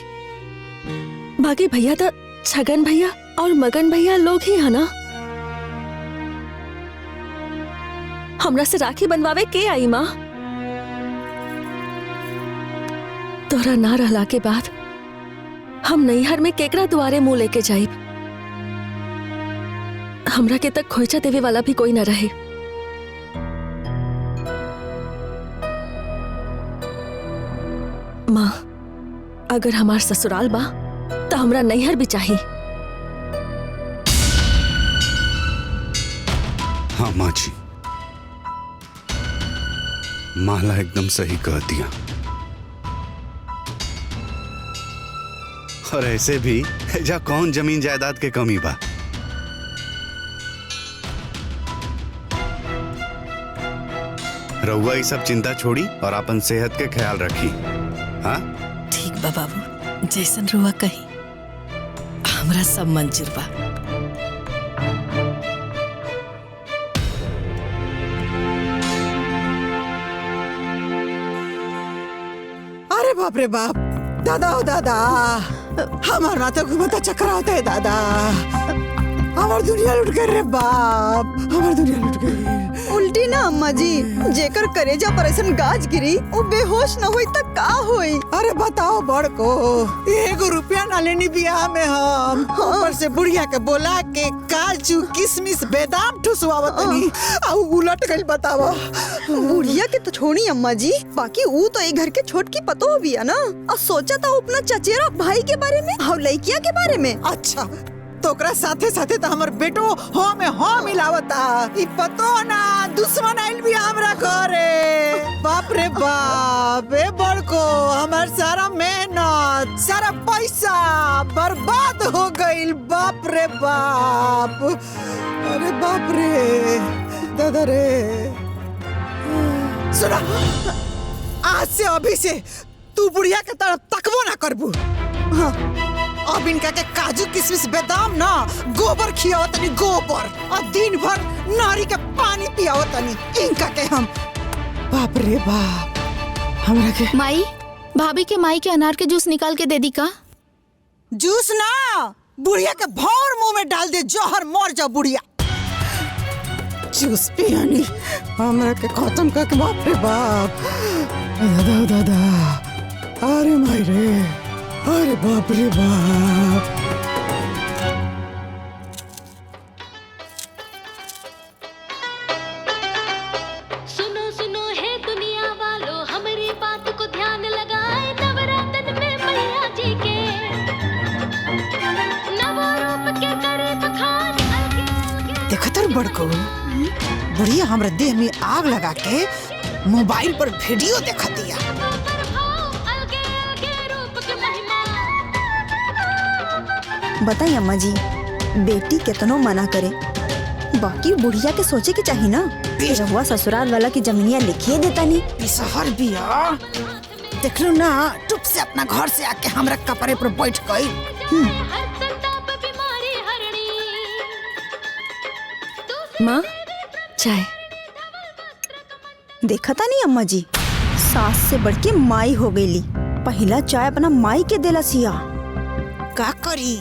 बाकी भैया तो छगन भैया और मगन भैया लोग ही है ना। हमरा से राखी बनवावे के आई माँ? तोरा ना रहला के बाद हम नैहर में केकरा दुआरे मुंह लेके जाइब। हमरा के तक खोइचा देवे वाला भी कोई ना रहे। माँ, अगर हमार ससुराल बा तो हमरा नैहर भी चाहिए। हाँ माँ जी, माला एकदम सही कह दिया। और ऐसे भी जा कौन जमीन जायदाद के कमी बा। रउआ ये सब चिंता छोड़ी और अपन सेहत के ख्याल रखी। हाँ ठीक बा बाबू, जैसन रुआ कही हमरा सब मंजूर बा। अरे बाप रे बाप, दादा हो दादा, हमार माथा घूमता चक्कर होता है दादा। हमार दुनिया लुट गई रे बाप, हमार दुनिया लुट गई। उल्टी ना अम्मा जी, जेकर करेजा पर ऐसन गाज गिरी वो बेहोश न होई तक का होई। अरे बताओ बड़को, 1 रुपया ना लेनी बियाह में हम। ऊपर से बुढ़िया के बोला के काजू किशमिश बादाम ठुसवावतनी आ उलट गइल। बताओ बुढ़िया के तो छोड़ी अम्मा जी, बाकी वो तो एक घर के छोट की पतो भी है ना। और सोचा था अपना चचेरा भाई के बारे में और लड़किया के बारे में। अच्छा तोकरा साथे साथे तो हमर बेटो हो में हो मिलावता। ई पतो ना दुश्मन आइल भी हमरा घरे। बाप रे बाप, ए बड़को हमर सारा मेहनत सारा पैसा बर्बाद हो गइल। बाप रे बाप, अरे बाप रे दादा रे। सुना, आज से अभी से तू बुढ़िया के तरफ तकबो ना करबू। हाँ, अब इनका के काजू किशमिश बादाम ना गोबर खियावतनी, गोबर। और दिन भर नारी के पानी पियावतनी इनका के हम। बाप रे बाप, हमरा के माई, भाभी के माई के अनार के जूस निकाल के दे दी का? जूस ना, बुढ़िया के भौर मुंह में डाल दे, जहर मर जा बुढ़िया। जूस पियानी हमरा के खत्म करके। बाप रे बाप, दादा दादा, अरे माई रे, अरे बाप रे बाप। सुनो सुनो है दुनिया वालों, हमारी बात को ध्यान लगाए। नवरातन में मैया जी के नवो रूप के करे बखान। देखो तो बड़को, बुढ़िया हमरा देह में आग लगा के मोबाइल पर वीडियो देखा दिया। बताइए अम्मा जी, बेटी कितनो मना करे, बाकी बुढ़िया के सोचे के चाहिए ना। रहुआ ससुराल वाला की जमीनिया लिखिए देता नहीं। शहर बिया देख लो ना, चुप से अपना घर से आके हमरा कपड़े पर बैठ गई। माँ, चाय। देखा था नहीं अम्मा जी, सास से बढ़ के माई हो गई। पहला चाय अपना माई के देला सिया। का करी,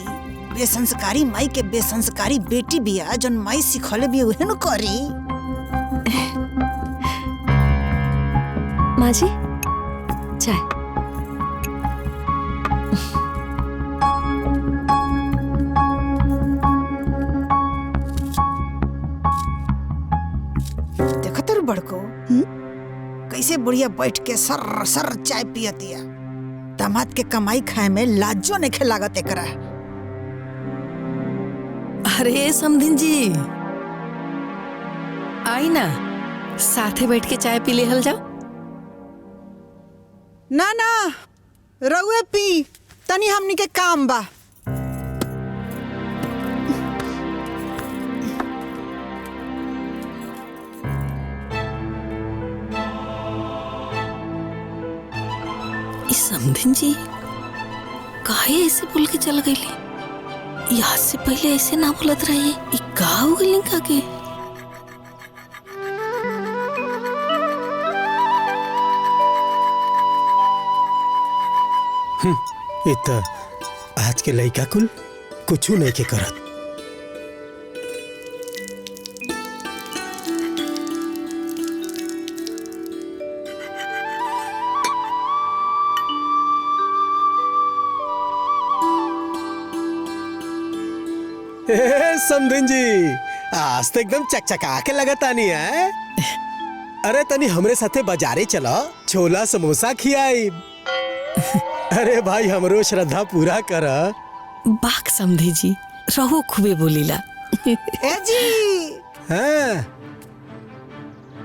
बेसंस्कारी माई के बेसंस्कारी बेटी बिया, जन माई सिखले भी उहे न करी। माँ जी, चाय। देखो तो बड़को, कैसे बुढ़िया बैठ के सर सर चाय पियतिया। दामाद के कमाई खाए में लाजो नहीं लागत एकरा। अरे समधिन जी, आई ना, साथे बैठ के चाय पी लेहल जाओ। ना ना, रउए पी, तनी हमनी के काम बा। समधिन जी काहे ऐसे बोल के चल गई? यहाँ से पहले ऐसे ना बोलत रही। का हो गई का के? इत आज के लड़का कुल कुछ नहीं के करत। समधिन जी, आज तो एकदम चकचका के लगता नहीं है। अरे तनी हमरे साथे बाजारे चलो, छोला समोसा खियाई। अरे भाई हमरो श्रद्धा पूरा कर। बाक समझे जी, रहो खूबे बोलीला। ए जी, हाँ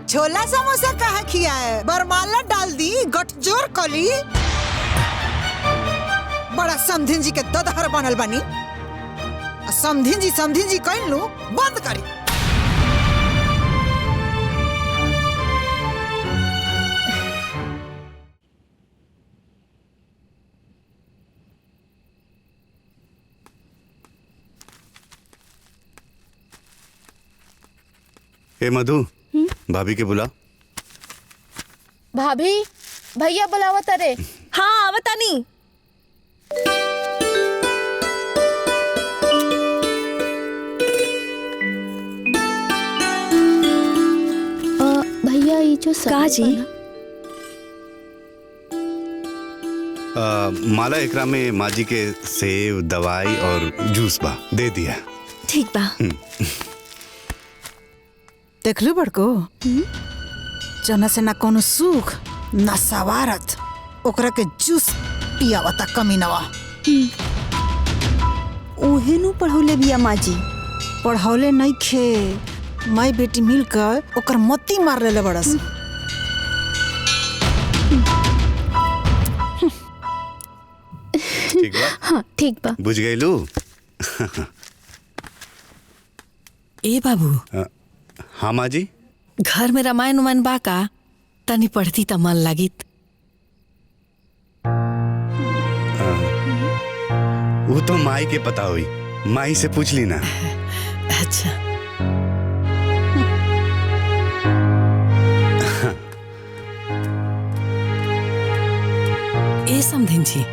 छोला समोसा कहाँ खिया है? बरमाला डाल दी, गठजोर कली। बड़ा समधिन जी के ददहर बनल बनी। समधिन जी कह लू बंद करी। ए मधु, भाभी के बुला। भाभी, भैया बुलावत रे। हाँ आवतानी। भैया ये जो का जी? माला एकरा में माँ जी के सेव, दवाई और जूस बा, दे दिया। ठीक बा। देख लू बड़को, जना से ना कोनो सुख ना सवारत, ओकरा के जूस पियावता कमीनवा। उहे नु पढ़ौले बिया माँ जी। पढ़ौले नहीं खे, माई बेटी मिलकर ओकर मत्ती मार लेले बड़स। ठीक बा? हाँ ठीक बा। बुझ गई लू? ए बाबू, हाँ माँ जी। घर में रामायण उमायण बा का? तनी पढ़ती त मन लागित। वो तो माई के पता हुई, माई से पूछ ली ना। अच्छा। ए समधिन जी,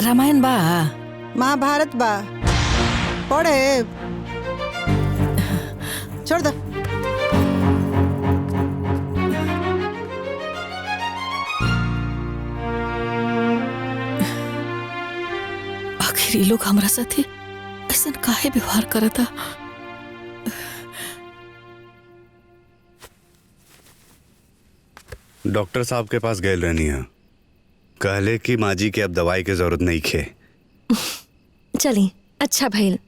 रामायण बा? महाभारत बा, पढ़े छोड़ दो। आखिर ये लोग हमरा साथे ऐसा काहे व्यवहार करता? डॉक्टर साहब के पास गए रहनी है, कहले कि माँ जी के अब दवाई की जरूरत नहीं खे। चली, अच्छा भइल।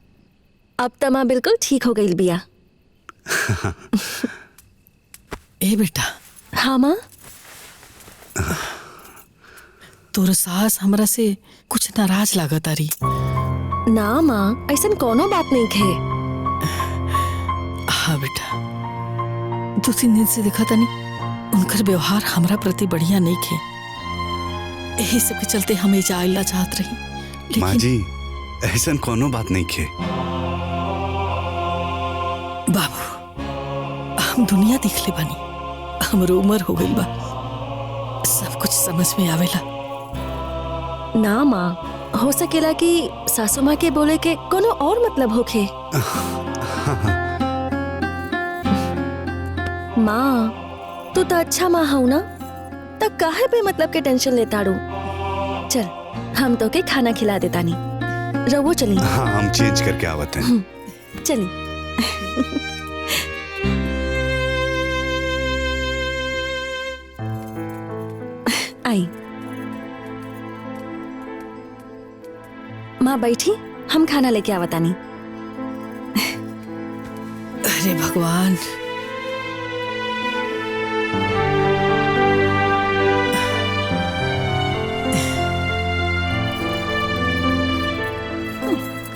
अब त माँ बिल्कुल ठीक हो गई बिया। ए बेटा। हाँ माँ। तोर सास हमरा से कुछ नाराज लागत आरी। ना माँ, ऐसा कोनो बात नहीं खे। हाँ बेटा, 2-3 दिन से देखा तनी उनकर व्यवहार हमरा प्रति बढ़िया नहीं खे। यही सब के चलते हम एजा आइला चाहत रही। माँ जी, ऐसा कोनो बात नहीं खे। बाबू, हम दुनिया देख ले बानी, हमरो उम्र हो गई बा, सब कुछ समझ में आवेला। ना माँ, हो सकेला कि सासू माँ के बोले के कोनो और मतलब होखे। माँ, तू तो अच्छा माँ हूँ ना, तो काहे पे मतलब के टेंशन लेता रू। चल, हम तो के खाना खिला देता नहीं। रवो चली। हाँ, हम चेंज करके आवत हैं। चली। आई माँ बैठी, हम खाना लेके आवतानी। अरे भगवान,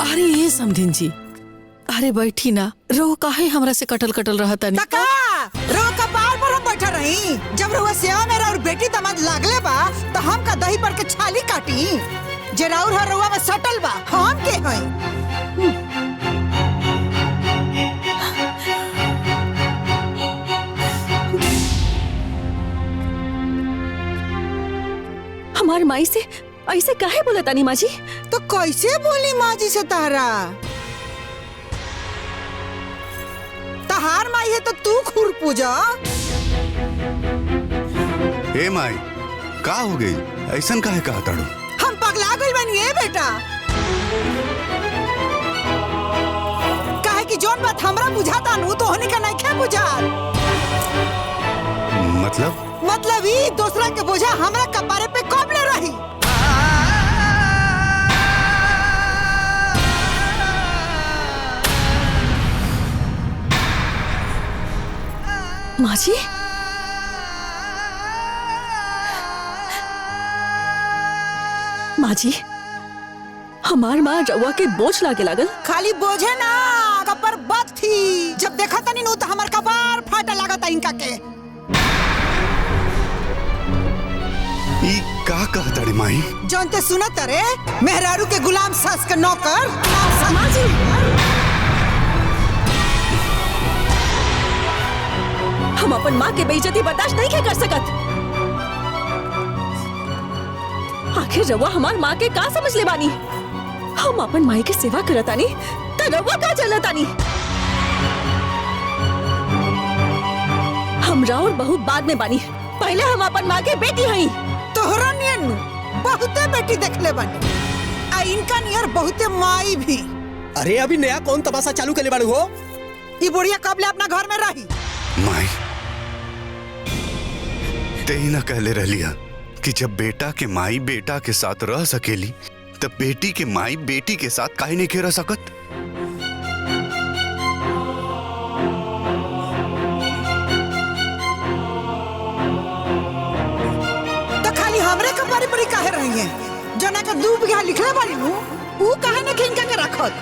अरे ये समधिन जी, अरे बैठी ना, रो काहे हमरा से कटल कटल रहता नहीं। रो कपार पर हम बैठा रही, जब रुआ सेवा मेरा और बेटी दमाद लागले बा तो हम का दही पर के छाली काटी। जे राउर हर रुआ में सटल बा, हम के हई? हमार माई से ऐसे काहे बोले तानी माँ जी? तो कैसे बोली माँ जी से तारा? तहार माई है तो तू खुर पूजा। ए माई, का हो गई? ऐसा काहे कहा ताड़ू? हम पगला गई बनी है बेटा। जोन बात हमरा बुझाता नु तो होनी का नहीं खे बुझा। मतलब ई दूसरा के बोझा हमरा कपारे पे कब ले रही। माँ जी, माँ जी, हमार माँ रउआ के बोझ लागे लागल। खाली बोझे ना कपर बत थी। जब देखा तनी नु तो हमार कपार फाटा लागता इनका के। ई का कहता रे माई? जानते सुनत रे मेहरारू के गुलाम सस के नौकर समाजी। हम अपन माँ के बेइज्जती बर्दाश्त नहीं के कर सकत। आखिर रउआ हमार माँ के का समझ ले बानी? हम अपन माई के सेवा करतानी त रउआ का चलतानी? हमरा और बहुत बाद में बानी, पहले हम अपन माँ के बेटी हई। तोहरा नियन बहुते बेटी देखले बानी, आ इनका नियर बहुते माई भी। अरे अभी नया कौन तमाशा चालू के ले बाड़ू हो? ई बुढ़िया कब ले अपना घर में रही? माई ते ही ना कहले रहलिया कि जब बेटा के माई बेटा के साथ रह सकेली तब बेटी के माई बेटी के साथ काहे नहीं के रह सकत? तो खाली हमरे कपारे पर काहे रही है? जना का 2 बीघा लिखले बानी नु ऊ काहे न खिनका के रखत?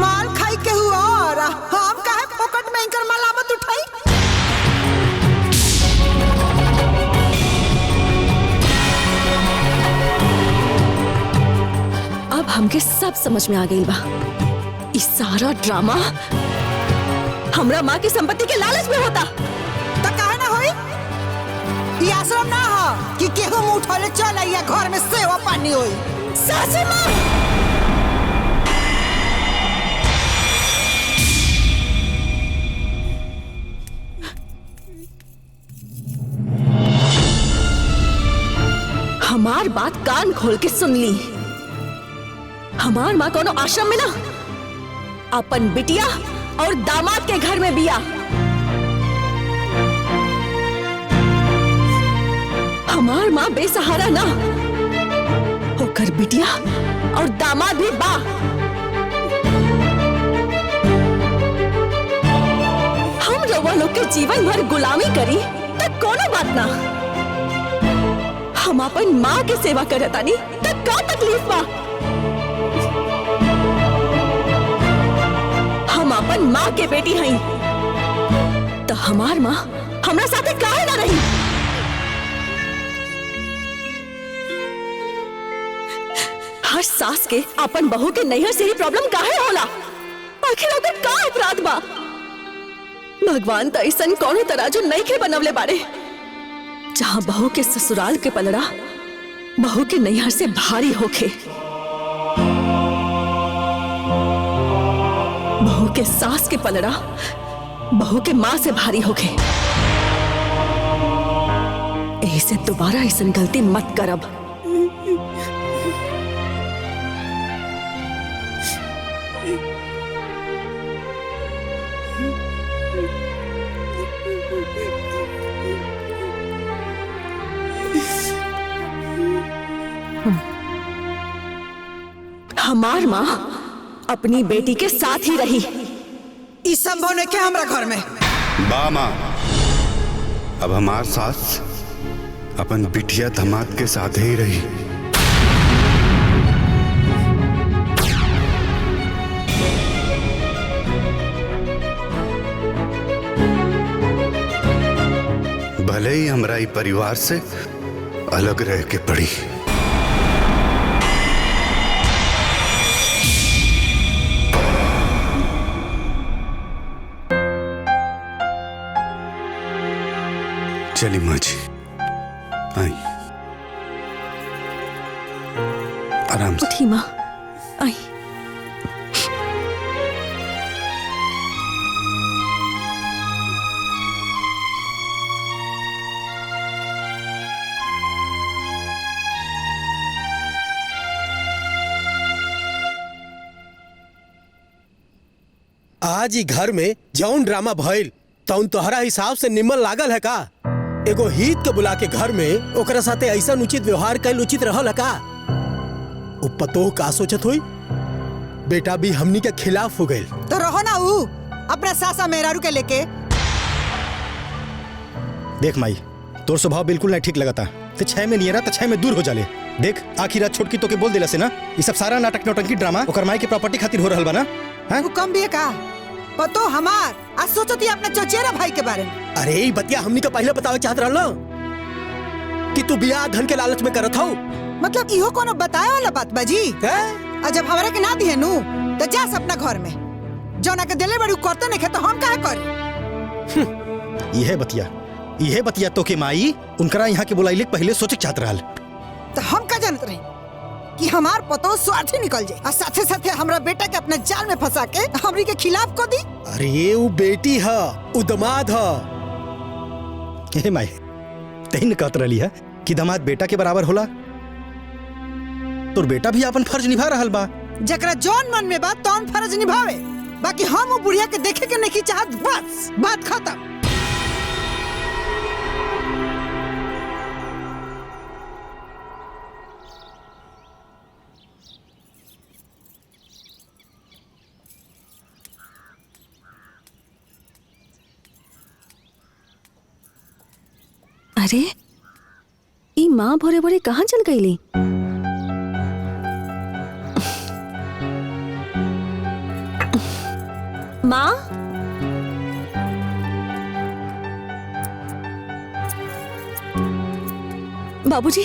माल खाई के हुआ और हम काहे फोकट में इनकर मलामत उठाई? अब हमके सब समझ में आ गई बा। इस सारा ड्रामा हमरा माँ की संपत्ति के लालच में होता। तो काहे ना होई? ये आश्रम ना हो कि केहू मुंह उठौले चल आइया घर में सेवा पानी होई। सासी माँ हमार बात कान खोल के सुन ली। हमार माँ कोनो आश्रम में ना, अपन बिटिया और दामाद के घर में बिया। हमार माँ बेसहारा ना, होकर बिटिया और दामाद भी बा। हम रउआ लोग के जीवन भर गुलामी करी तक कोनो बात ना। हम अपन माँ के सेवा करतानी तक का तकलीफ बा? हम अपन माँ के बेटी हई तो हमार माँ हमरा साथे काहे ना रही? हर सास के अपन बहू के नैहर से ही प्रॉब्लम काहे होला? आखिर ओकर का अपराध बा? भगवान त ऐसन कौनो तराजू नहीं के बनवले बाड़े जहां बहू के ससुराल के पलड़ा बहू के नैहर से भारी होखे, बहू के सास के पलड़ा बहू के माँ से भारी होखे। ऐसे दोबारा ऐसन गलती मत करब। हमार माँ अपनी बेटी के साथ ही रही। इस संभव नहीं क्या हमरा घर में? बा माँ, अब हमार सास अपन बिटिया दामाद के साथ ही रही। भले ही हमरा ई परिवार से अलग रह के पड़ी। चली माँ जी, आई आराम से। उठी माँ, आई। आज ही घर में जौन ड्रामा भइल तौन तोहरा हिसाब से निमन लागल है का? एगो हित के बुला के घर में ओकरा साथे ऐसा उचित व्यवहार कैल उचित रहल है का? उ पतोह का सोचत हुई बेटा भी हमनी के खिलाफ हो गई। तो रहो ना ऊ अपना सासा मेहरारू के लेके। देख माई, तोर स्वभाव बिल्कुल नहीं ठीक लगता। तो 6 में नहीं रहा तो 6 में दूर हो जाले। देख आखिर रात छोटकी तो के बोल दिला से ना ये सब सारा नाटक नौटंकी ड्रामा ओकर माई के प्रॉपर्टी खातिर हो रहल बा ना। तू कम भी है का? पतो हमार आज सोचती अपने चचेरा भाई के बारे में। अरे ई बतिया हमनी के पहले बतावे चाहत रहलो कि तू बियाह धन के लालच में करत हो। मतलब इहो कोनो बताए वाला बात बाजी है? और जब हमरा के ना दिए नु तो जा अपना घर में जौना के दिले बड़ी करते नहीं तो हम काहे करी? यह बतिया तो के माई उनकरा यहाँ के बुलाइले पहले सोचे चाहत रहल। तो हम का जानत रही कि हमार पतो स्वार्थी निकल जाए और साथे साथे हमरा बेटा के अपने जाल में फंसा के हमरी के खिलाफ को दी। अरे वो बेटी है, वो दमाद है। हे माई तही कहत रही है कि दमाद बेटा के बराबर होला। तोर बेटा भी अपन फर्ज निभा रहल बा। जकरा जौन मन में बा तौन फर्ज निभावे। बाकी हम वो बुढ़िया के देखे के नहीं चाहत, बस बात खत्म। अरे ई माँ भोरे भोरे कहाँ चल गईली? माँ, बाबूजी,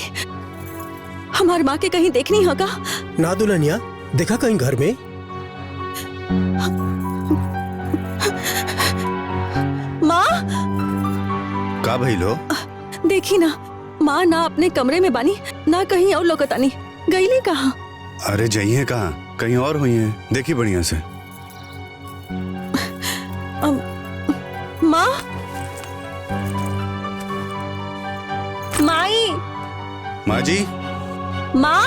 हमार माँ के कहीं देखनी होगा? ना दुल्हनिया, देखा कहीं घर में? माँ, का भइलो? देखी ना, माँ ना अपने कमरे में बानी ना कहीं और लोकतानी। गईली कहाँ? अरे जाइए कहाँ, कहीं और हुई है। देखी बढ़िया से। माँ, माई, माँ जी, माँ,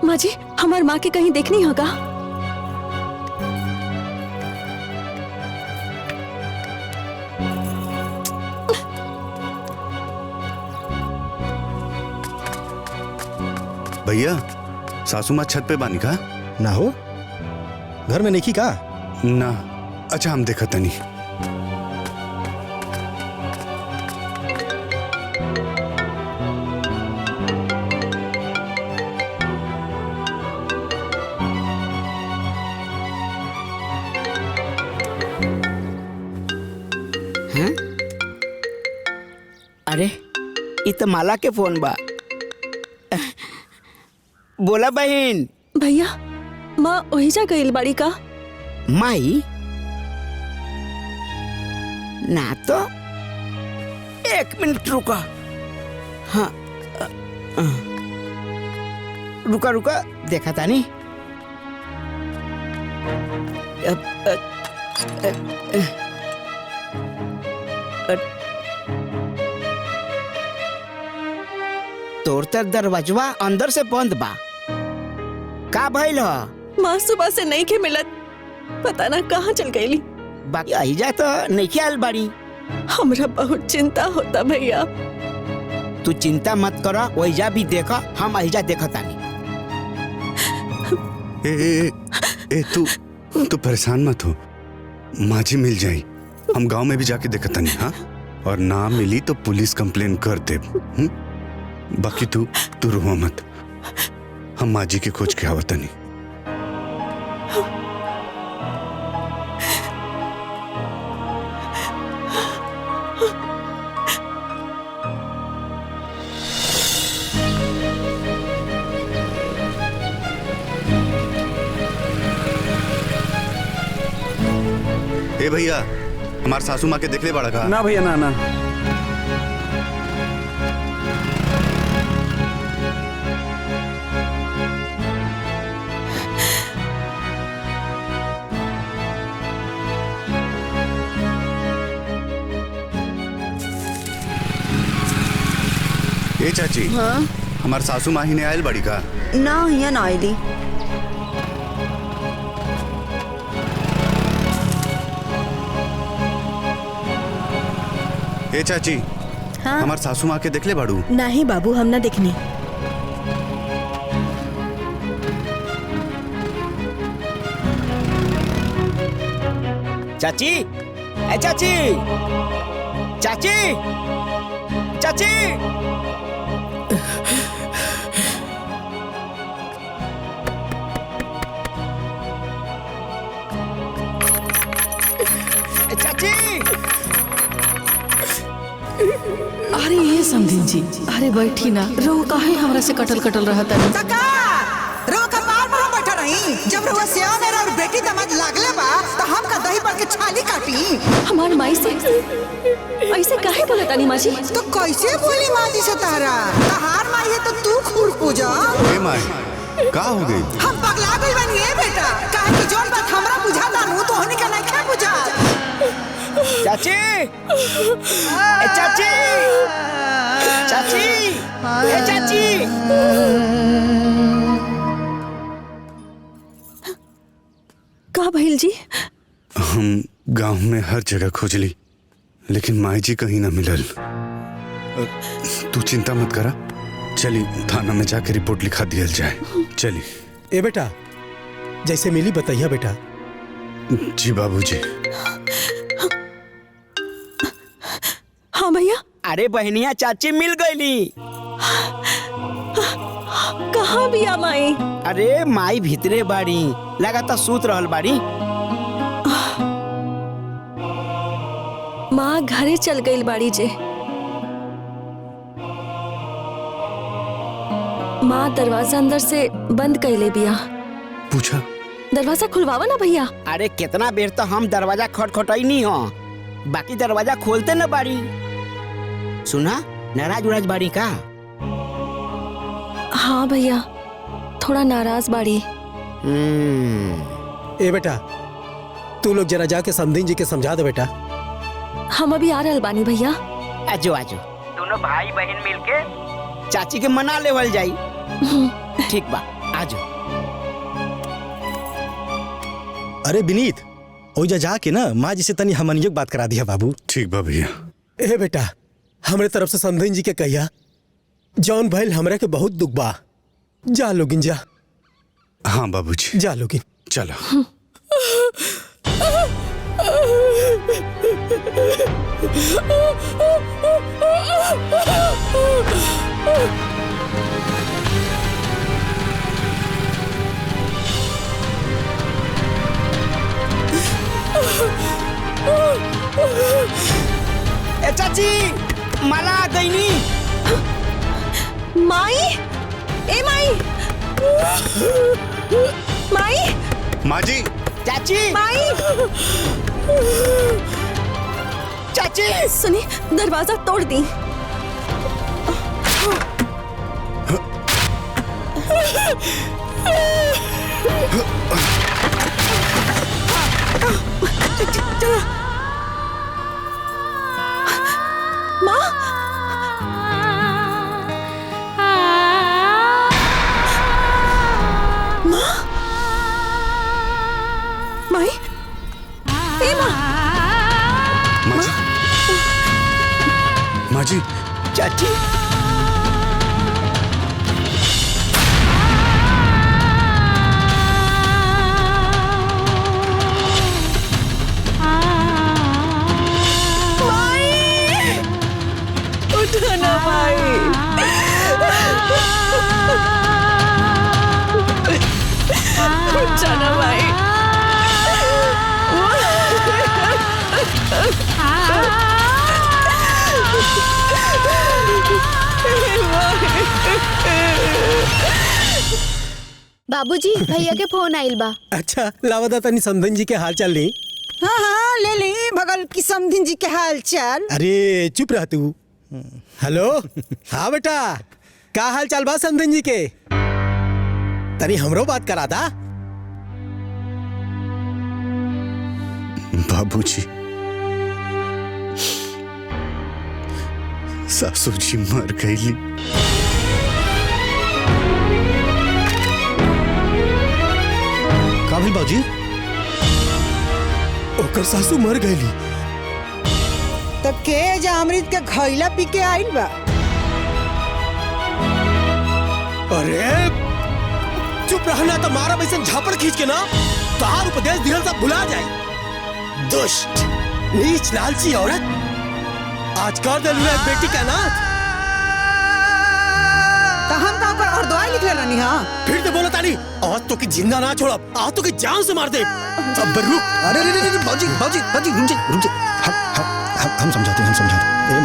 माँ जी, हमार माँ के कहीं देखनी होगा? भैया सासू माँ छत पे बानी का? ना हो, घर में नहीं का? ना। अच्छा हम देखा तनी। अरे ये तो माला के फोन बा। बोला बहन। भैया माँ वही जा गई बाड़ी का? माई ना तो 1 मिनट रुका। हाँ रुका रुका देखा था नहीं। तोर तर दरवाजवा अंदर से बंद बा। का भइल ह? माँ सुबह से नहीं के मिलत, पता ना कहाँ चल गईली। बाकी अहिजा तो नहीं ख्याल बाड़ी। हमरा बहुत चिंता होता भैया। तू चिंता मत करा, वहीजा भी देखा, हम अहिजा देखा तानी। ए तू परेशान मत हो, माँ जी मिल जाई। हम गांव में भी जाके देखा तानी। हाँ, और ना मिली तो पुलिस कंप्लेन कर दे। बाकी तू रोवा मत, हम माँ जी के खोज के आवत तानी। ए भैया, हमार सासू माँ के देख ले बड़ा का? ना भैया, ना ना। ए चाची, हाँ? हमार सासू माँ ही ने आयल बड़ी का? ना यहाँ ना आईली। ए चाची, हाँ हमार सासू माँ के देख ले बाड़ू। नहीं बाबू, हम ना देखनी। चाची, ए चाची, चाची, चाची। चाची, अरे ये समधिन जी, अरे बैठी ना, रो काहे हमरा से कटल कटल रहा तनी। रो का पार पर बैठा रही। जब रउआ सियान है और बेटी दमाद लागले बा तो हम का दही पर के छाली काटी। हमार माई से ऐसे काहे बोलत तानी माँ जी? तो कैसे बोली माँ जी से तारा? तहार माई है तो तू खूर पूजा। ए माई, का हो गई? हम पगला गइल बानी ए बेटा। काहे कि जोन बात हमरा बुझा तानू तो हनी का नहीं बुझा। चाची, ए चाची, चाची, ए चाची। का भइल जी? हम गांव में हर जगह खोजली, लेकिन माई जी कहीं ना मिलल। तू चिंता मत करा, चली थाना में जाके रिपोर्ट लिखा दिया जाए। चली। ए बेटा, जैसे मिली बताइए बेटा। जी बाबूजी। हाँ भैया। अरे बहनिया, चाची मिल गईली। कहाँ बिया माई? अरे माई भीतरे बाड़ी, लगातार सूत रहल बाड़ी। माँ घरे चल गई बाड़ी जे। माँ दरवाजा अंदर से बंद कैले बिया। पूछा? दरवाजा खुलवावा ना भैया। अरे कितना बेर तो हम दरवाजा खटखटाई हो, बाकी दरवाजा खोलते न बाड़ी। सुना, नाराज उराज बाड़ी का? हाँ भैया, थोड़ा नाराज बाड़ी। ए बेटा, तू लोग जरा जाके समधिन जी के समझा दे बेटा। हम अभी आ रहल बानी भैया। आजो आजो, दोनों भाई बहन मिलके चाची के मना लेवल जाई। ठीक बा, आजो। अरे विनीत, ओइजा जाके ना माँ जी से तनी हमनियों बात करा दिया बाबू। ठीक बा भैया। ए बेटा, हमरे तरफ से समधिन जी के कहिया जौन भइल हमरा के बहुत दुख बा। जा लोगिन जा। हाँ बाबूजी, जा लोगिन। चलो। ए चाची, मला गईनी। माई, ए माई, माई, माँ जी, चाची, माई, चाची। सुनी, दरवाजा तोड़ दी। चलो। माँ, माँ, माई, ए माँ, माँ जी, माँ जी, चाची। उठना भाई। उठ जाना भाई। बाबूजी, भैया के फोन आइल बा। अच्छा, लावदा तनी समधिन जी के हाल चाल ली। हाँ हाँ, ले ली भगल की समधिन जी के हाल चाल। अरे चुप रह तू। हेलो। हाँ बेटा, का हाल चाल बा समधिन जी के? तनी हमरो बात करा था। बाबूजी, सासू जी मर गईली। का भइल बाबूजी? ओकर सासू मर गईली। तब के जा अमृत के घैला पी के आइल बा। अरे चुप रहना तो मारा वैसे झापड़ खींच के ना तार उपदेश दिहल सब भुला जाए। दुष्ट नीच लालची औरत आज कर दे लुए बेटी का नाथ। तो हम कहाँ पर और दवाई लिखले रहनी हाँ। फिर तो बोला ताली आज तो की जिंदा ना छोड़ा, आज तो की जान से मार दे। अब रुक। अरे रे रे बाजी बाजी बाजी रुक जा। हम समझाते ए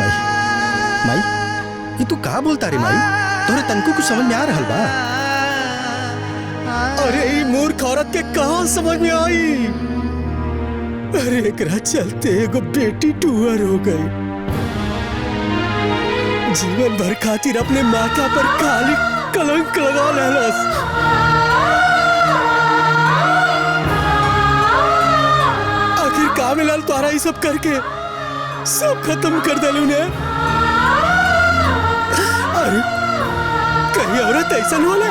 माई ये तू का बोलता रे माई? तोरे तनको कुछ समझ में आ रहल बा? अरे ये मूर्ख औरत के कहाँ समझ में आई? अरे एकरा चलते एगो बेटी टूअर हो गई। जीवन भर खातिर अपने माथा पर काली कलंक लगा लेलस। आखिर का मिलल तोहरा ये सब करके? सब खत्म कर दिलू ने। अरे कहीं औरत ऐसा होला?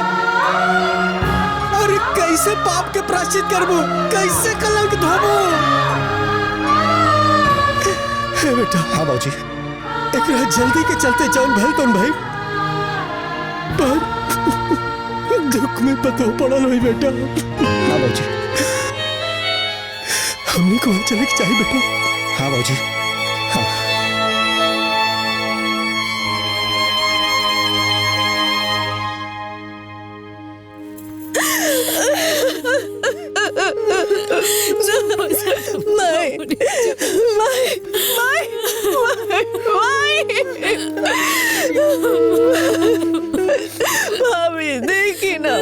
अरे कैसे पाप के प्रायश्चित करबो, कैसे कलंक धोबो? हे बेटा। हाँ बाबूजी। एकरा जल्दी के चलते जौन भल तौन भाई पर दुख में पतो पड़ल होई बेटा। हाँ बाबूजी। हमने को वहाँ चले के चाहिए बेटा। हाँ बाबूजी। हाँ। भाभी देखी ना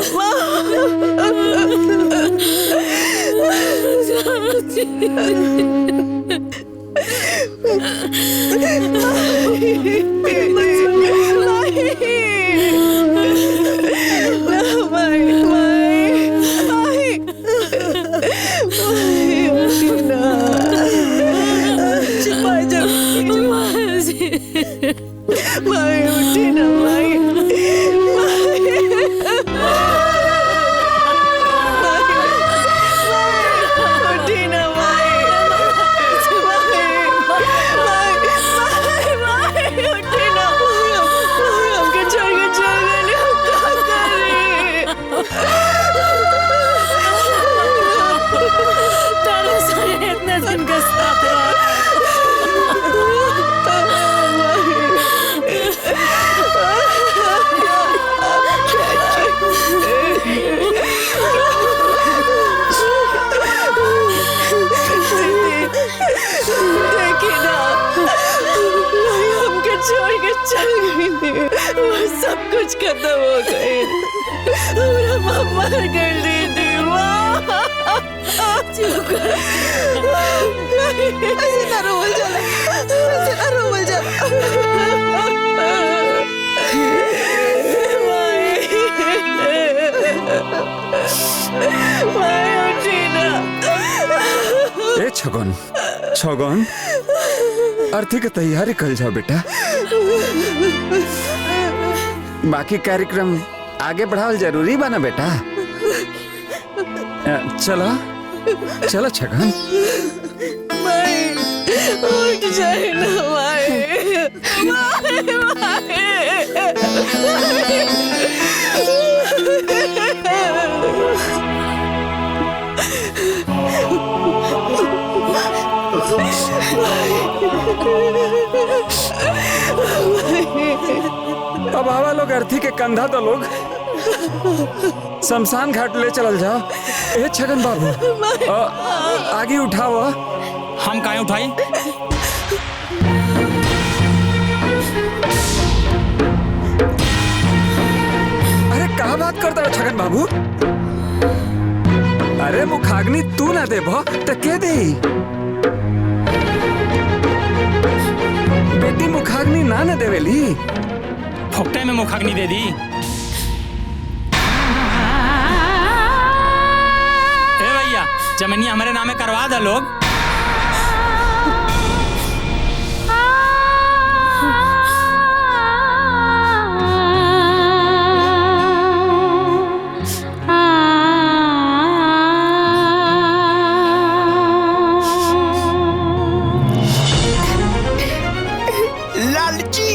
सब कुछ खत्म हो गए। हमरा मम्मा कर दीदी ऐसे ना रोवल जाला, ऐसे ना रोवल जाला। ए छगन छगन अर्थी के तैयारी कर जाओ बेटा। बाकी कार्यक्रम आगे बढ़ावल जरूरी बना बेटा। चलो चलो छगन। उठ जाए ना अब आवा लोग अर्थी के कंधा तो लोग शमशान घाट ले चल जाओ। ए छगन बाबू आगे उठाओ। हम काहे उठाई? अरे कहा बात करता हो छगन बाबू? अरे मुखाग्नि तू ना देबो तो के दे? बेटी मुखाग्नि ना न देवेली। फोकटे में मुखाग्नि दे दी। ए भैया जमीनी हमारे नामे करवा दे लोग। लालची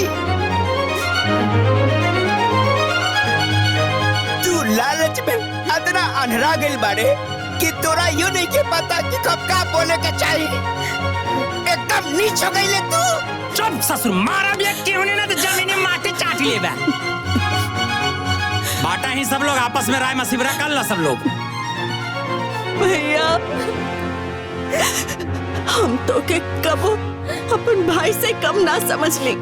तू लालच में इतना अनहरा गइल बाड़े कि तोरा यूं नहीं के पता कि कब का बोले के चाहिए। एकदम नीच हो गइले तू। चुप ससुर, मारा भी एक केहू ना तो जमीनी माटी चाटी लेबे। बाटा ही सब लोग आपस में राय मशविरा कर ला सब लोग। भैया हम तो के कबो अपन भाई से कम ना समझ ली,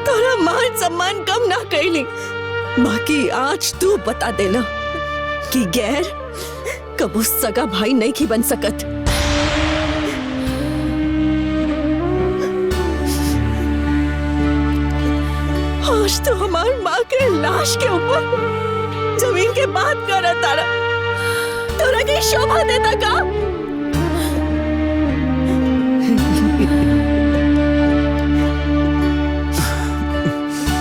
तोरा मान सम्मान कम ना कैली, बाकी आज तू बता देला कि गैर कबो सगा भाई नहीं की बन सकत। आज तो हमार माँ के लाश के ऊपर जमीन के बात कर तारा, तोरा की शोभा देता का?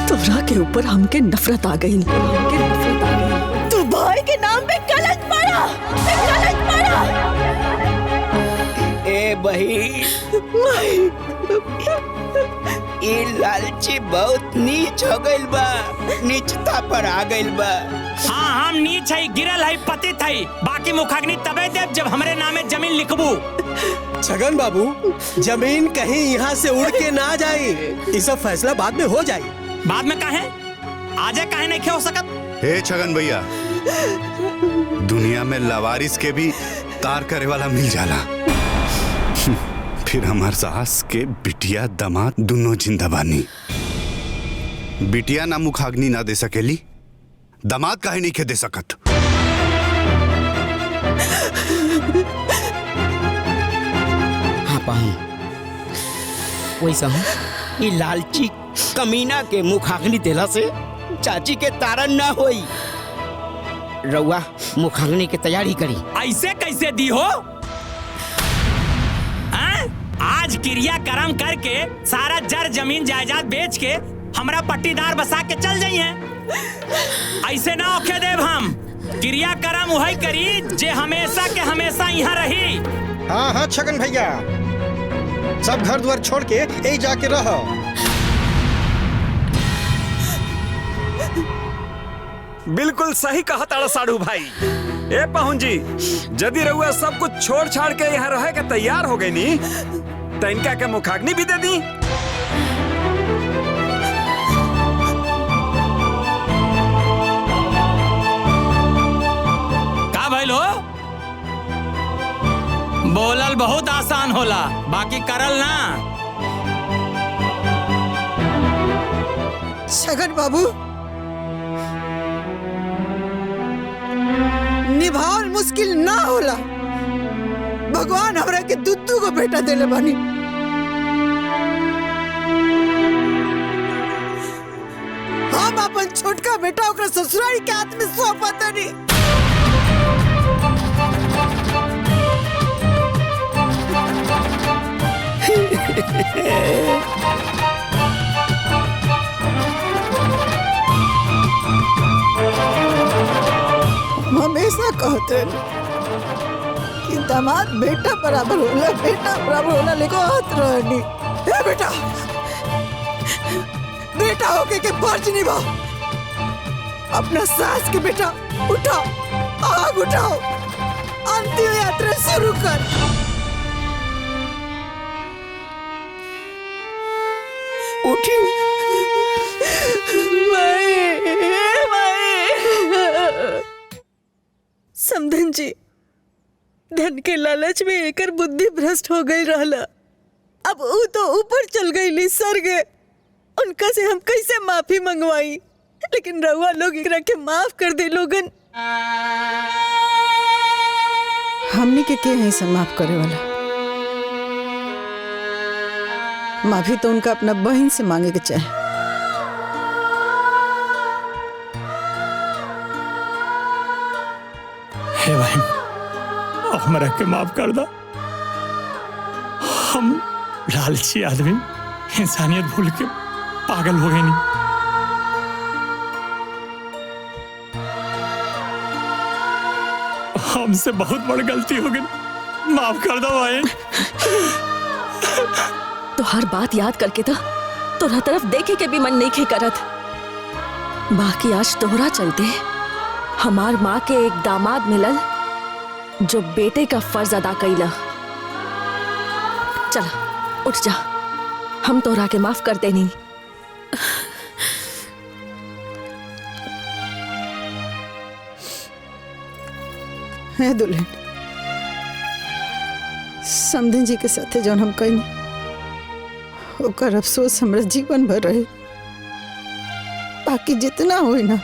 तोरा के ऊपर हमके नफरत आ गई। तू भाई के नाम पे कलंक पड़ा, कलंक पड़ा। ए बही ये लालची बहुत नीच हो गइल बा, नीचता पर आ गइल बा। हाँ हम नीच है, गिरल है, पतित है, बाकी मुखाग्नि तबे देव जब हमरे नामे जमीन लिखबू। छगन बाबू जमीन कहीं यहाँ से उड़ के ना जाए, ये सब फैसला बाद में हो जाए। बाद में काहे? आजे काहे नहीं हो सकत? हे छगन भैया, दुनिया में लवारिस के भी तार करे वाला मिल जाला। फिर हमार सास के बिटिया दामाद दोनों जिंदा बानी। बिटिया ना मुखाग्नि ना दे सकेली, दामाद काहे नहीं के दे सकत? हाँ पाहू वैसा ये लालची कमीना के मुखाग्नि देला से चाची के तारण ना होई। रउआ मुखाग्नि के तैयारी करी। ऐसे कैसे दी हो? आज क्रिया कर्म करके सारा जर जमीन जायदाद बेच के हमरा पट्टीदार बसा के चल जाइए। ऐसे ना ओके देव, हम क्रिया कर्म वही करी जे हमेशा के हमेशा यहाँ रही। हाँ हाँ छगन भैया, सब घर द्वार छोड़ के यही जाके रहो। बिल्कुल सही कहा ताड़ा साड़ू भाई। ए पहुन जी, यदि रउआ सब कुछ छोड़ छाड़ के यहाँ रहे के तैयार हो गई नी, तो इनका के मुखाग्नि भी दे दी। का भइल हो? बोलल बहुत आसान होला, बाकी करल ना। छगन बाबू निभावल मुश्किल ना होला, भगवान हमरा के दुद्दू को बेटा देले बानी। हम अपन छोटका बेटा ओकरा ससुरारी के हाथ में सौंपा तानी। हमेशा कहते कि दामाद बेटा बराबर होला, बेटा बराबर होला, लेकिन हाथ रहनी। ए बेटा, बेटा होके के फर्ज निभाओ। अपना सास के बेटा उठाओ, आग उठाओ, अंतिम यात्रा शुरू कर। उठी समधन जी, धन के लालच में एकर बुद्धि भ्रष्ट हो गई रहला। अब वो तो ऊपर चल गई स्वर्ग, उनका से हम कैसे माफी मंगवाई? लेकिन रउआ लोग एकरा के माफ कर दे लोगन। हमने के हैं सब माफ करे वाला? माफी तो उनका अपना बहन से मांगे के चाहे। हे बहन, हमरा के माफ कर दो। हम लालची आदमी इंसानियत भूल के पागल हो गए। नहीं हमसे बहुत बड़ी गलती हो गई, माफ कर दो बहन। तो हर बात याद करके था तोरा तरफ देखे के भी मन नहीं खे करत। बाकी आज तोहरा चलते हमार माँ के एक दामाद मिलल जो बेटे का फर्ज अदा कैला। चला उठ जा, हम तोहरा के माफ कर देनी। है दुल्हन, समधन जी के साथे जौन हम कहीं ओकर अफसोस हमरा जीवन भर रहे। बाकी जितना होई ना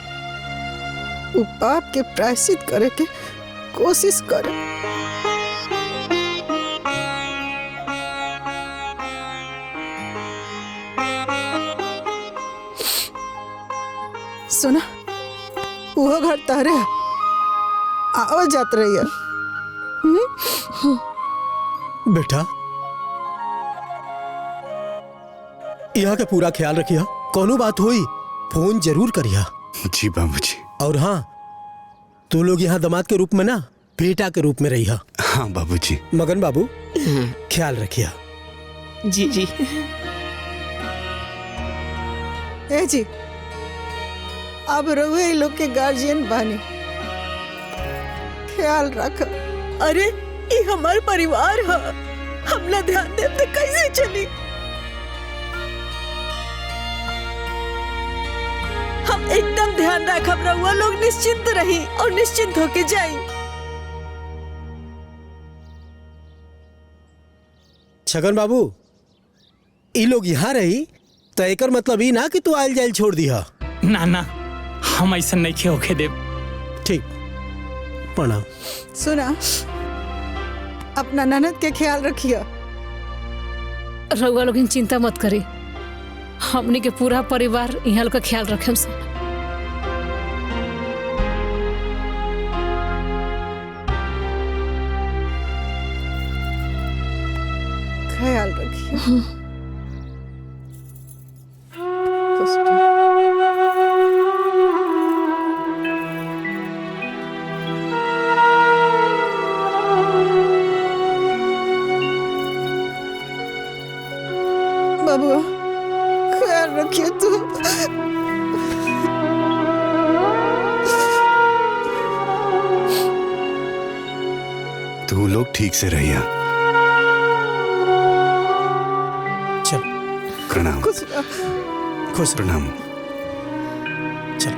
वो पाप के प्रायश्चित करे के कोशिश करे। सुना, वो घर तारे आवाज जात रही है। बेटा यहाँ के पूरा ख्याल रखिया, कोनो बात हुई फोन जरूर करिया। जी बाबूजी। और हाँ, तू लोग यहाँ दामाद के रूप में ना बेटा के रूप में रहिया। हाँ बाबूजी। मगन बाबू ख्याल रखिया। जी जी। ए जी, अब रहुए लोग के गार्जियन बानी, ख्याल रख। अरे ये हमार परिवार है, हम ना ध्यान दे तो कैसे चली। हम एकदम ध्यान रखब, रहुआ लोग निश्चिंत रही और निश्चिंत होके जाई। छगन बाबू, ये लोग यहाँ रही तो एकर मतलब ही ना कि तू आयल जायल छोड़ दिया। ना ना, हम ऐसा नहीं खे होके देव। ठीक, प्रणाम। सुना, अपना ननद के ख्याल रखिया। रउआ लोग चिंता मत करी, हमनी के पूरा परिवार यहाँ लोग का ख्याल रखे से। ख्याल रखिए। बाबू ख्याल रखिए तू। तू लोग ठीक से रहिया। चल प्रणाम। खुश प्रणाम। चल।